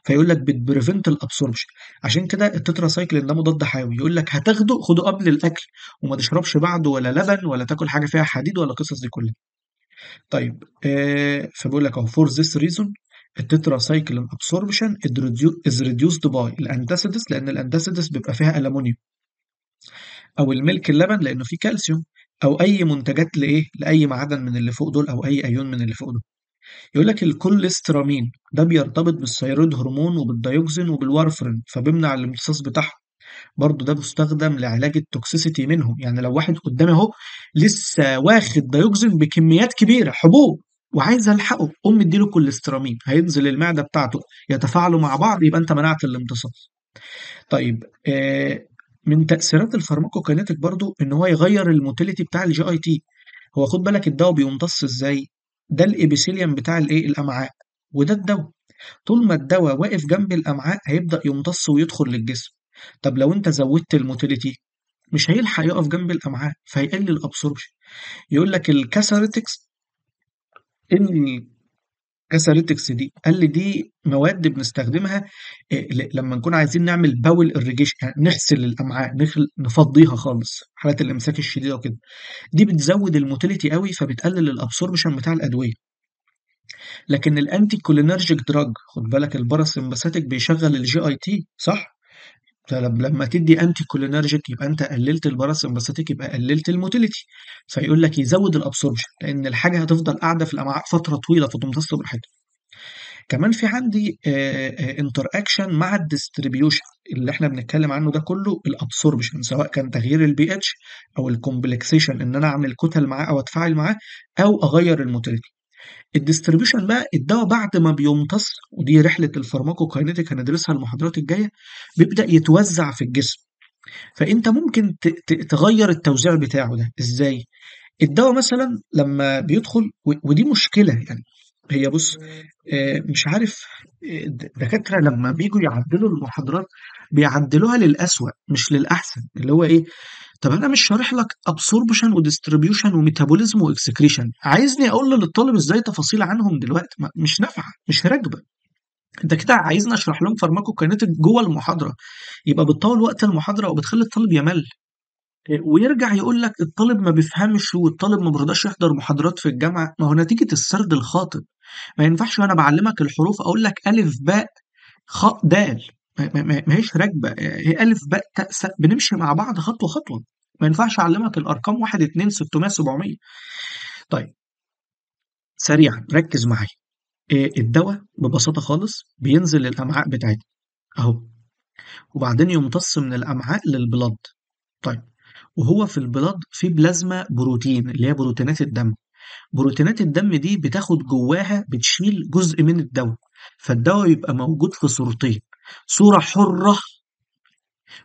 فيقول لك بتبريفنت الابسوربشن. عشان كده التترا سايكلين ده مضاد حيوي، يقول لك هتاخده خده قبل الاكل، وما تشربش بعده ولا لبن ولا تاكل حاجه فيها حديد ولا القصص دي كلها. طيب فبيقول لك اهو فور ذيس ريزون التترا سايكلين ابسوربشن از ريديوسد باي الانتاسيدس، لان الانتاسيدس بيبقى فيها الومنيوم. او الملك اللبن لانه فيه كالسيوم، او اي منتجات لايه، لاي معدن من اللي فوق دول او اي ايون من اللي فوق دول. يقول لك الكوليسترامين ده بيرتبط بالثيرويد هرمون وبالديوكسين وبالوارفرين فبيمنع الامتصاص بتاعهم. برضه ده بيستخدم لعلاج التوكسيسيتي منهم، يعني لو واحد قدامي اهو لسه واخد ديوكسين بكميات كبيره حبوب وعايز الحقه، قوم مديله كوليسترامين، هينزل المعده بتاعته يتفاعلوا مع بعض، يبقى انت منعت الامتصاص. طيب من تاثيرات الفارماكوكينيتيك برضو ان هو يغير الموتيليتي بتاع الجي اي تي. هو خد بالك الدواء بيمتص ازاي؟ ده الابيثيليوم بتاع الايه، الامعاء، وده الدواء. طول ما الدواء واقف جنب الامعاء هيبدا يمتص ويدخل للجسم. طب لو انت زودت الموتيليتي مش هيلحق يقف جنب الامعاء فهيقل الابسوربشن. يقول لك الكاساريتكس، الكاساريتكس دي قال لي دي مواد بنستخدمها لما نكون عايزين نعمل باول irrigation، يعني نغسل الامعاء، نفضيها خالص حالات الامساك الشديده وكده. دي بتزود الموتيليتي قوي فبتقلل الابسوربشن بتاع الادويه. لكن الانتي كولينرجيك دراج، خد بالك الباراسمباثيك بيشغل الجي اي تي صح؟ فلما تدي انتي كولينرجيك يبقى انت قللت الباراسمباثيك يبقى قللت الموتيليتي. فيقول لك يزود الابسوربشن لان الحاجه هتفضل قاعده في الامعاء فتره طويله فتمتص براحتها. كمان في عندي انتر اكشن مع الديستريبيوشن اللي احنا بنتكلم عنه ده كله، الابسوربشن سواء كان تغيير البي اتش او الكومبلكسيشن ان انا اعمل كتل معاه او اتفاعل معاه او اغير الموتيليتي. الديستريبيوشن بقى الدواء بعد ما بيمتص، ودي رحله الفارماكوكاينيتيك هندرسها المحاضرات الجايه، بيبدا يتوزع في الجسم. فانت ممكن تغير التوزيع بتاعه ده ازاي. الدواء مثلا لما بيدخل ودي مشكله يعني، هي بص مش عارف دكاتره لما بيجوا يعدلوا المحاضرات بيعدلوها للأسوأ مش للأحسن، اللي هو ايه، طب انا مش شارح لك ابسوربشن وديستريبيوشن وميتابوليزم واكسكريشن، عايزني اقول للطالب ازاي تفاصيل عنهم دلوقتي؟ مش نافعه مش راكبه. انت كده عايزني اشرح لهم فارماكوكاينيتك جوه المحاضره، يبقى بتطول وقت المحاضره وبتخلي الطالب يمل. ويرجع يقول لك الطالب ما بيفهمش والطالب ما بيرضاش يحضر محاضرات في الجامعه، ما هو نتيجه السرد الخاطئ. ما ينفعش وانا بعلمك الحروف اقول لك الف باء خاء دال، ما هيش راكبه، هي الف باء تاء ساء، بنمشي مع بعض خطوه خطوه. ما ينفعش اعلمك الارقام 1 2 600 700. طيب سريعا ركز معايا. الدواء ببساطه خالص بينزل الامعاء بتاعتنا اهو، وبعدين يمتص من الامعاء للبلد. طيب وهو في البلد في بلازما بروتين اللي هي بروتينات الدم. بروتينات الدم دي بتاخد جواها بتشيل جزء من الدواء، فالدواء يبقى موجود في صورتين، صورة حرة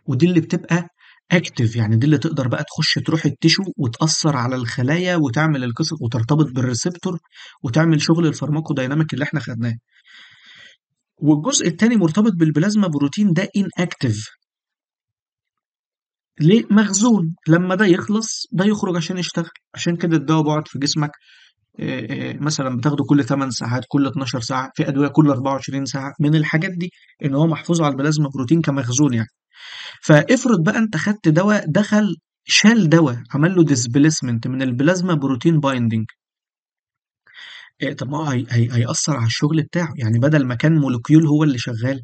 ودي اللي بتبقى اكتف، يعني دي اللي تقدر بقى تخش تروح التشو وتأثر على الخلايا وتعمل القصة وترتبط بالريسبتور وتعمل شغل الفارماكو دايناميك اللي احنا خدناه. والجزء التاني مرتبط بالبلازما بروتين ده ان اكتف، ليه؟ مخزون، لما ده يخلص ده يخرج عشان يشتغل. عشان كده الدواء بيقعد في جسمك مثلا بتاخده كل 8 ساعات كل 12 ساعة، في أدوية كل 24 ساعة من الحاجات دي، إن هو محفوظ على البلازما بروتين كمخزون يعني. فافرض بقى أنت خدت دواء دخل شال دواء عمل له ديسبليسمنت من البلازما بروتين بايندينج، طب ما هو هيأثر على الشغل بتاعه، يعني بدل ما كان مولكيول هو اللي شغال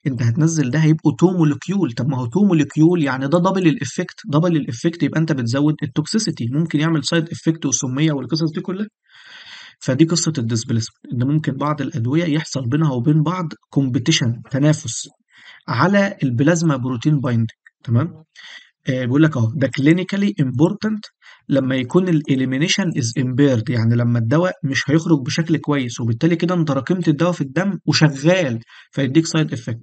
انت هتنزل ده هيبقوا تو مولكيول. طب ما هو تو مولكيول يعني ده دبل الافكت، دبل الافكت يبقى انت بتزود التوكسيسيتي، ممكن يعمل سايد افكت وسميه والقصص دي كلها. فدي قصة الديسبليسمنت، إن ممكن بعض الأدوية يحصل بينها وبين بعض كومبيتيشن تنافس على البلازما بروتين بايندنج. تمام. بيقول لك اهو ده كلينيكالي امبورتنت لما يكون الاليمينيشن از امبيرد، يعني لما الدواء مش هيخرج بشكل كويس وبالتالي كده انت راكمت الدواء في الدم وشغال فيديك سايد افكت.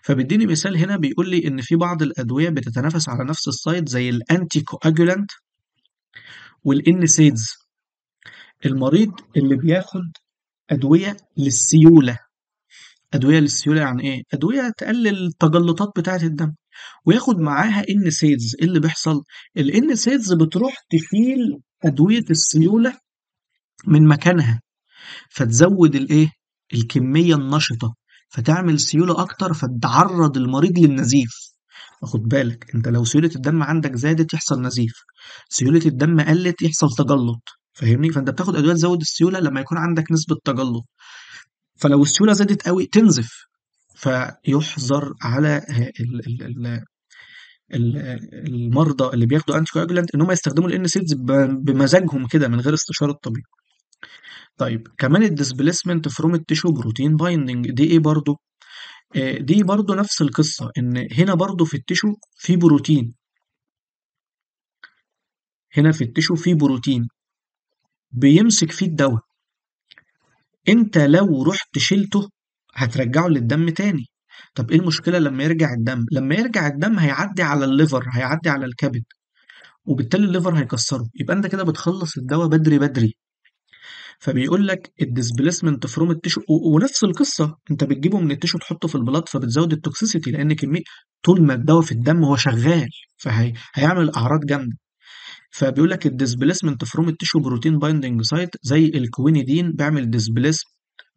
فبيديني مثال هنا بيقول لي ان في بعض الادويه بتتنافس على نفس السايد زي الانتي كواجولانت والان سيدز. المريض اللي بياخد ادويه للسيوله، ادويه للسيوله يعني ايه؟ ادويه تقلل التجلطات بتاعه الدم، وياخد معاها ان سيدز. ايه اللي بيحصل؟ الان سيدز بتروح تشيل ادويه السيوله من مكانها فتزود الايه، الكميه النشطه، فتعمل سيوله اكتر فتعرض المريض للنزيف. خد بالك انت لو سيوله الدم عندك زادت يحصل نزيف، سيوله الدم قلت يحصل تجلط، فاهمني؟ فانت بتاخد ادويه تزود السيوله لما يكون عندك نسبه تجلط، فلو السيوله زادت قوي تنزف. فيحظر على ال- المرضى اللي بياخدوا انتي كواجولانت ان هم يستخدموا الان سيدز بمزاجهم كده من غير استشاره الطبيب. طيب كمان الديسبيسمنت فروم التيشو بروتين بايندنج دي ايه برضو؟ دي برضو نفس القصه، ان هنا برضو في التيشو في بروتين، هنا في التيشو في بروتين بيمسك فيه الدواء. انت لو رحت شلته هترجعه للدم تاني. طب ايه المشكله لما يرجع الدم؟ لما يرجع الدم هيعدي على الليفر، هيعدي على الكبد، وبالتالي الليفر هيكسره، يبقى انت كده بتخلص الدواء بدري بدري. فبيقول لك الديسبيسمنت فروم التيشو، ونفس القصه انت بتجيبه من التيشو تحطه في البلاد فبتزود التوكسيسيتي، لان كميه طول ما الدواء في الدم هو شغال هيعمل اعراض جامده. فبيقول لك الديسبيسمنت فروم التيشو بروتين بايندنج سايت زي الكوينيدين بيعمل ديسبيس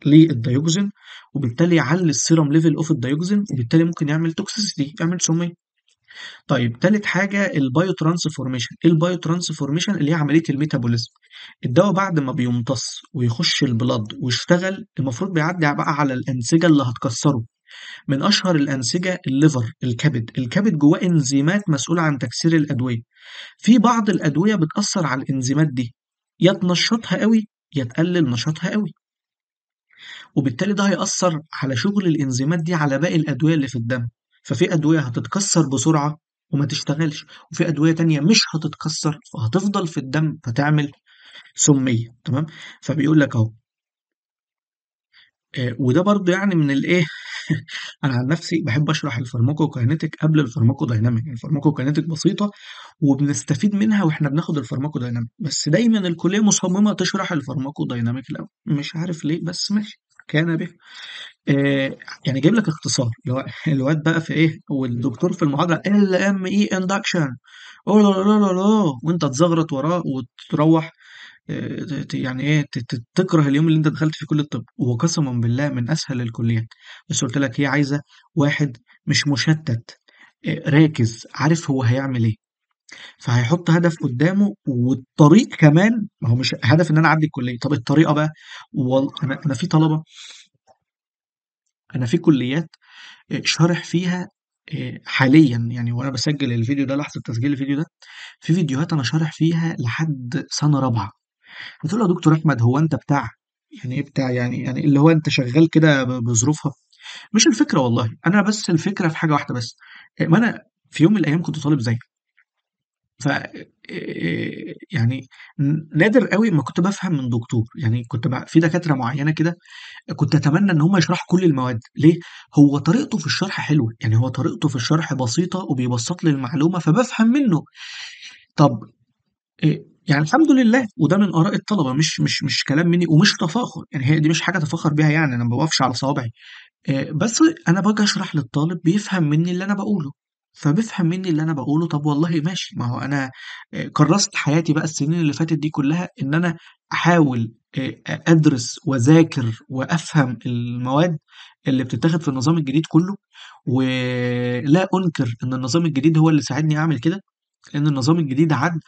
للديوكسين، وبالتالي يعلي السيرم ليفل اوف الديوكسين، وبالتالي ممكن يعمل توكسيسيتي، يعمل سميه. طيب تالت حاجه البايو ترانسفورميشن. ايه البايو ترانسفورميشن؟ اللي هي عمليه الميتابوليزم. الدواء بعد ما بيمتص ويخش البلد ويشتغل المفروض بيعدي بقى على الانسجه اللي هتكسره. من اشهر الانسجه الليفر، الكبد. الكبد جواه انزيمات مسؤوله عن تكسير الادويه. في بعض الادويه بتاثر على الانزيمات دي، يا تنشطها قوي يا تقلل نشاطها قوي، وبالتالي ده هيأثر على شغل الانزيمات دي على باقي الادويه اللي في الدم. ففي ادويه هتتكسر بسرعه وما تشتغلش، وفي ادويه تانية مش هتتكسر فهتفضل في الدم فتعمل سميه. تمام. فبيقول لك اهو، وده برضو يعني من الايه انا عن نفسي بحب اشرح الفارماكوكاينيتك قبل الفارماكودايناميك. الفارماكوكاينيتك بسيطه وبنستفيد منها واحنا بناخد الفارماكودايناميك، بس دايما الكليه مصممه تشرح الفارماكودايناميك الاول، مش عارف ليه بس ماشي، كان به. يعني جايب لك اختصار اللي هو الواد بقى في ايه، والدكتور في المحاضره ال ام اي اندكشن، اوه لا لا لا لا، وانت تزغرط وراه وتروح يعني ايه تكره اليوم اللي انت دخلت فيه كليه الطب. وقسما بالله من اسهل الكليات، بس قلت لك هي عايزه واحد مش مشتت، راكز عارف هو هيعمل ايه، فهيحط هدف قدامه، والطريق كمان ما هو مش هدف ان انا اعدي الكليه. طب الطريقه بقى، انا في طلبه، انا في كليات شارح فيها حاليا يعني، وانا بسجل الفيديو ده لحظه تسجيل الفيديو ده، في فيديوهات انا شارح فيها لحد سنه رابعه. بتقول له يا دكتور احمد هو انت بتاع، يعني ايه بتاع؟ يعني اللي هو انت شغال كده بظروفها. مش الفكره والله، انا بس الفكره في حاجه واحده بس، ما انا في يوم من الايام كنت طالب زيك. ف يعني نادر قوي ما كنت بفهم من دكتور، يعني كنت بقى في دكاتره معينه كده كنت اتمنى ان هم يشرحوا كل المواد. ليه؟ هو طريقته في الشرح حلوه، يعني هو طريقته في الشرح بسيطه وبيبسط لي المعلومه فبفهم منه. طب يعني الحمد لله، وده من آراء الطلبة، مش كلام مني ومش تفاخر، يعني هي دي مش حاجة أتفاخر بيها، يعني أنا ما باقفش على صوابعي. بس أنا باجي أشرح للطالب بيفهم مني اللي أنا باقوله، فبيفهم مني اللي أنا باقوله. طب والله ماشي، ما هو أنا كرست حياتي بقى السنين اللي فاتت دي كلها إن أنا أحاول أدرس وأذاكر وأفهم المواد اللي بتتاخد في النظام الجديد كله، ولا أنكر إن النظام الجديد هو اللي ساعدني أعمل كده، لأن النظام الجديد عاد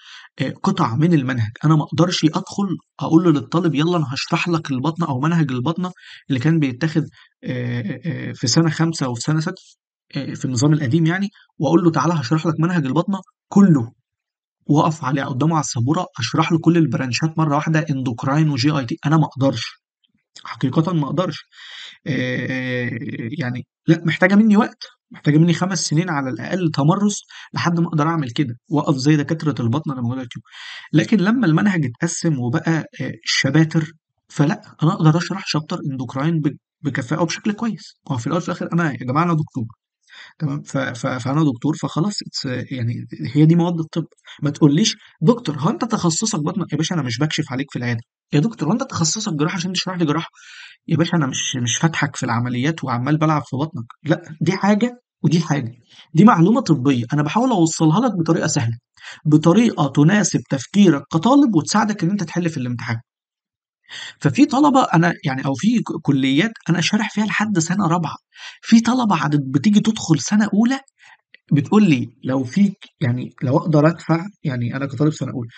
قطع من المنهج. أنا ما أقدرش أدخل أقول له للطالب يلا أنا هشرح لك البطنة أو منهج البطنة اللي كان بيتاخد في سنة خمسة وفي سنة ستة في النظام القديم يعني، وأقول له تعالى هشرح لك منهج البطنة كله، وأقف عليه قدامه على السبورة أشرح له كل البرانشات مرة واحدة، اندوكراين وجي أي تي. أنا ما أقدرش، حقيقة ما أقدرش. يعني لأ، محتاجة منّي وقت، محتاجة منّي 5 سنين على الأقل تمرُّس لحد ما أقدر أعمل كده، وأقف زي دكاترة الباطنة اللي موجودة دلوقتي. لكن لمّا المنهج اتقسّم وبقى شباتر، فلأ، أنا أقدر أشرح chapter endocrine بكفاءة وبشكل كويس. ما هو في الأول وفي الآخر أنا يا جماعة أنا دكتور. تمام. فأنا دكتور فخلاص يعني هي دي مواد الطب. ما تقوليش دكتور هو أنت تخصصك بطنة؟ يا باشا أنا مش بكشف عليك في العيادة. يا دكتور هو أنت تخصصك جراحة عشان تشرح لي جراحة؟ يا باشا أنا مش فاتحك في العمليات وعمال بلعب في بطنك، لا دي حاجة ودي حاجة. دي معلومة طبية أنا بحاول أوصلها لك بطريقة سهلة، بطريقة تناسب تفكيرك كطالب وتساعدك إن أنت تحل في الامتحان. ففي طلبة أنا يعني، أو في كليات أنا شارح فيها لحد سنة رابعة، في طلبة عدد بتيجي تدخل سنة أولى بتقول لي لو في، يعني لو اقدر ادفع، يعني انا كطالب سنه اولى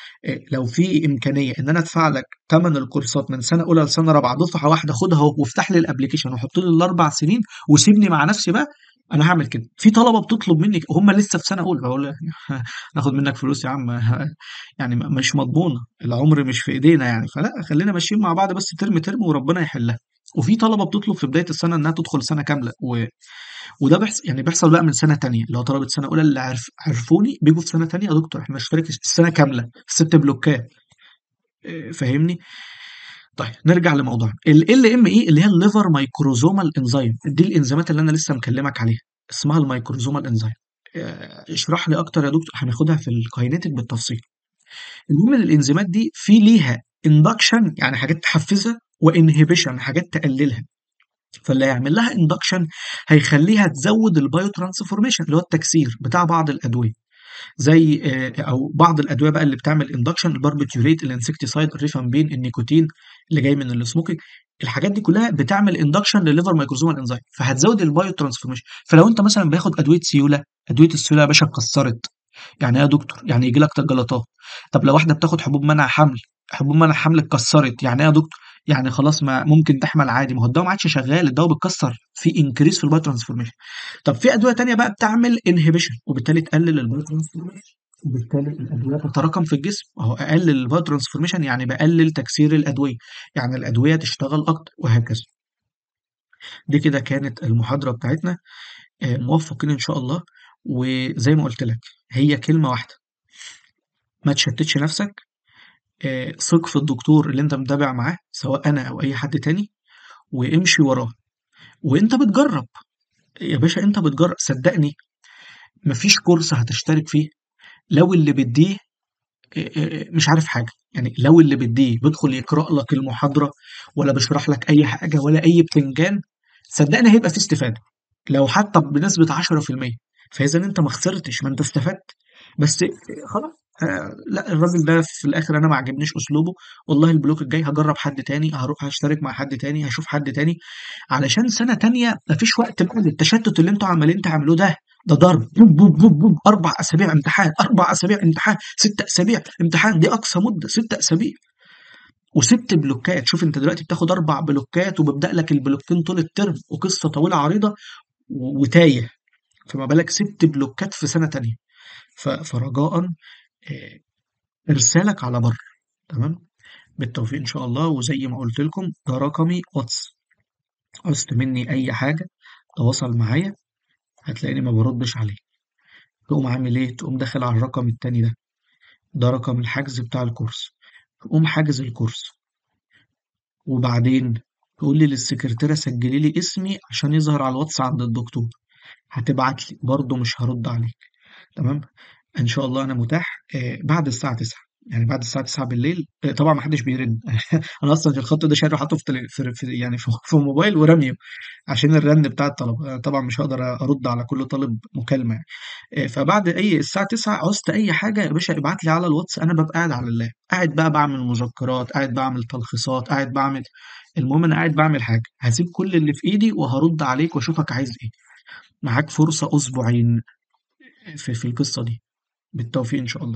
لو في امكانيه ان انا ادفع لك ثمن الكورسات من سنه اولى لسنه رابعه دفعه واحده، خدها وافتح لي الابلكيشن وحط لي الاربع سنين وسيبني مع نفسي بقى، انا هعمل كده. في طلبه بتطلب مني هم لسه في سنه اولى، بقول لك ناخد منك فلوس يا عم؟ يعني مش مضمونه، العمر مش في ايدينا يعني، فلا خلينا ماشيين مع بعض بس ترم ترم وربنا يحلها. وفي طلبه بتطلب في بدايه السنه انها تدخل سنه كامله وده بيحصل، يعني بيحصل بقى من سنه تانية، اللي هو طلبه سنه اولى اللي عرفوني بيجوا في سنه تانية: يا دكتور احنا نشترك السنه كامله 6 بلوكات. فاهمني؟ طيب نرجع لموضوعنا. ال ام اي اللي هي الليفر مايكروزومال انزيم، دي الانزيمات اللي انا لسه مكلمك عليها، اسمها الميكروزومال انزيم. اشرح لي اكتر يا دكتور، هناخدها في الكاينيتيك بالتفصيل. المهم ان الانزيمات دي في ليها اندكشن يعني حاجات تحفزها، وانهبيشن حاجات تقللها. فاللي هيعمل لها اندكشن هيخليها تزود البايو ترانسفورميشن اللي هو التكسير بتاع بعض الادويه، زي او بعض الادويه بقى اللي بتعمل اندكشن: الباربيتوريت، الانسكتيسايد، الريفامبين، النيكوتين اللي جاي من السموكينج. الحاجات دي كلها بتعمل اندكشن للليفر مايكروزومال انزيم، فهتزود البايو ترانسفورميشن. فلو انت مثلا باخد ادويه سيوله، ادويه السيوله يا باشا اتكسرت، يعني ايه يا دكتور؟ يعني يجي لك جلطات. طب لو واحده بتاخد حبوب منع حمل، حبوب منع حمل اتكسرت، يعني ايه يا دكتور؟ يعني خلاص ما ممكن تحمل عادي، ما هو الدواء ما عادش شغال، الدواء بيتكسر في انكريس في البايو ترانسفورميشن. طب في ادويه تانية بقى بتعمل انهبيشن وبالتالي تقلل البايو ترانسفورميشن، وبالتالي الادويه تتراكم في الجسم. اهو اقلل البايو ترانسفورميشن يعني بقلل تكسير الادويه، يعني الادويه تشتغل اكتر وهكذا. دي كده كانت المحاضره بتاعتنا. موفقين ان شاء الله. وزي ما قلت لك، هي كلمه واحده: ما تشتتش نفسك. ثق في الدكتور اللي انت متابع معاه سواء انا او اي حد تاني، وامشي وراه. وانت بتجرب يا باشا، انت بتجرب صدقني. مفيش كورس هتشترك فيه لو اللي بيديه مش عارف حاجة. يعني لو اللي بيديه بيدخل يقرأ لك المحاضرة، ولا بيشرح لك أي حاجة ولا أي بتنجان، صدقني هيبقى فيه استفادة لو حتى بنسبة 10%. فإذا أنت ما خسرتش، ما أنت استفدت. بس خلاص. لا الراجل ده في الآخر أنا ما عجبنيش أسلوبه، والله البلوك الجاي هجرب حد تاني، هروح هشترك مع حد تاني، هشوف حد تاني، علشان سنة تانية مفيش وقت بقى للتشتت اللي انتوا عمالين تعملوه ده. ده ضرب بوب بوب بوب بوب، 4 أسابيع امتحان، 4 أسابيع امتحان، 6 أسابيع امتحان، دي أقصى مدة 6 أسابيع. و6 بلوكات، شوف انت دلوقتي بتاخد 4 بلوكات وببدأ لك البلوكين طول الترم وقصة طويلة عريضة وتايه، فما بالك 6 بلوكات في سنة تانية. فرجاء آه، ارسالك على بر. تمام. بالتوفيق ان شاء الله. وزي ما قلت لكم ده رقمي واتس، عوزت مني اي حاجة تواصل معايا، هتلاقيني ما بردش عليه. تقوم عامل ايه؟ تقوم داخل على الرقم التاني ده، ده رقم الحجز بتاع الكورس. تقوم حاجز الكورس، وبعدين تقول لي للسكرتيرة سجلي لي اسمي عشان يظهر على الواتس عند الدكتور. هتبعت لي برضه مش هرد عليك. تمام. ان شاء الله انا متاح بعد الساعة 9، يعني بعد الساعة 9 بالليل. طبعا ما حدش بيرن انا اصلا في الخط ده شاري حاطه يعني في موبايل ورميه عشان الرن بتاع الطلب. طبعا مش هقدر ارد على كل طالب مكالمة يعني. فبعد الساعة 9 عوزت أي حاجة يا باشا ابعت لي على الواتس، أنا ببقى قاعد على اللاب، قاعد بقى بعمل مذكرات، قاعد بعمل تلخيصات، قاعد بعمل. المهم أنا قاعد بعمل حاجة، هسيب كل اللي في إيدي وهرد عليك وأشوفك عايز إيه. معاك فرصة أسبوعين في القصة دي. بالتوفيق إن شاء الله.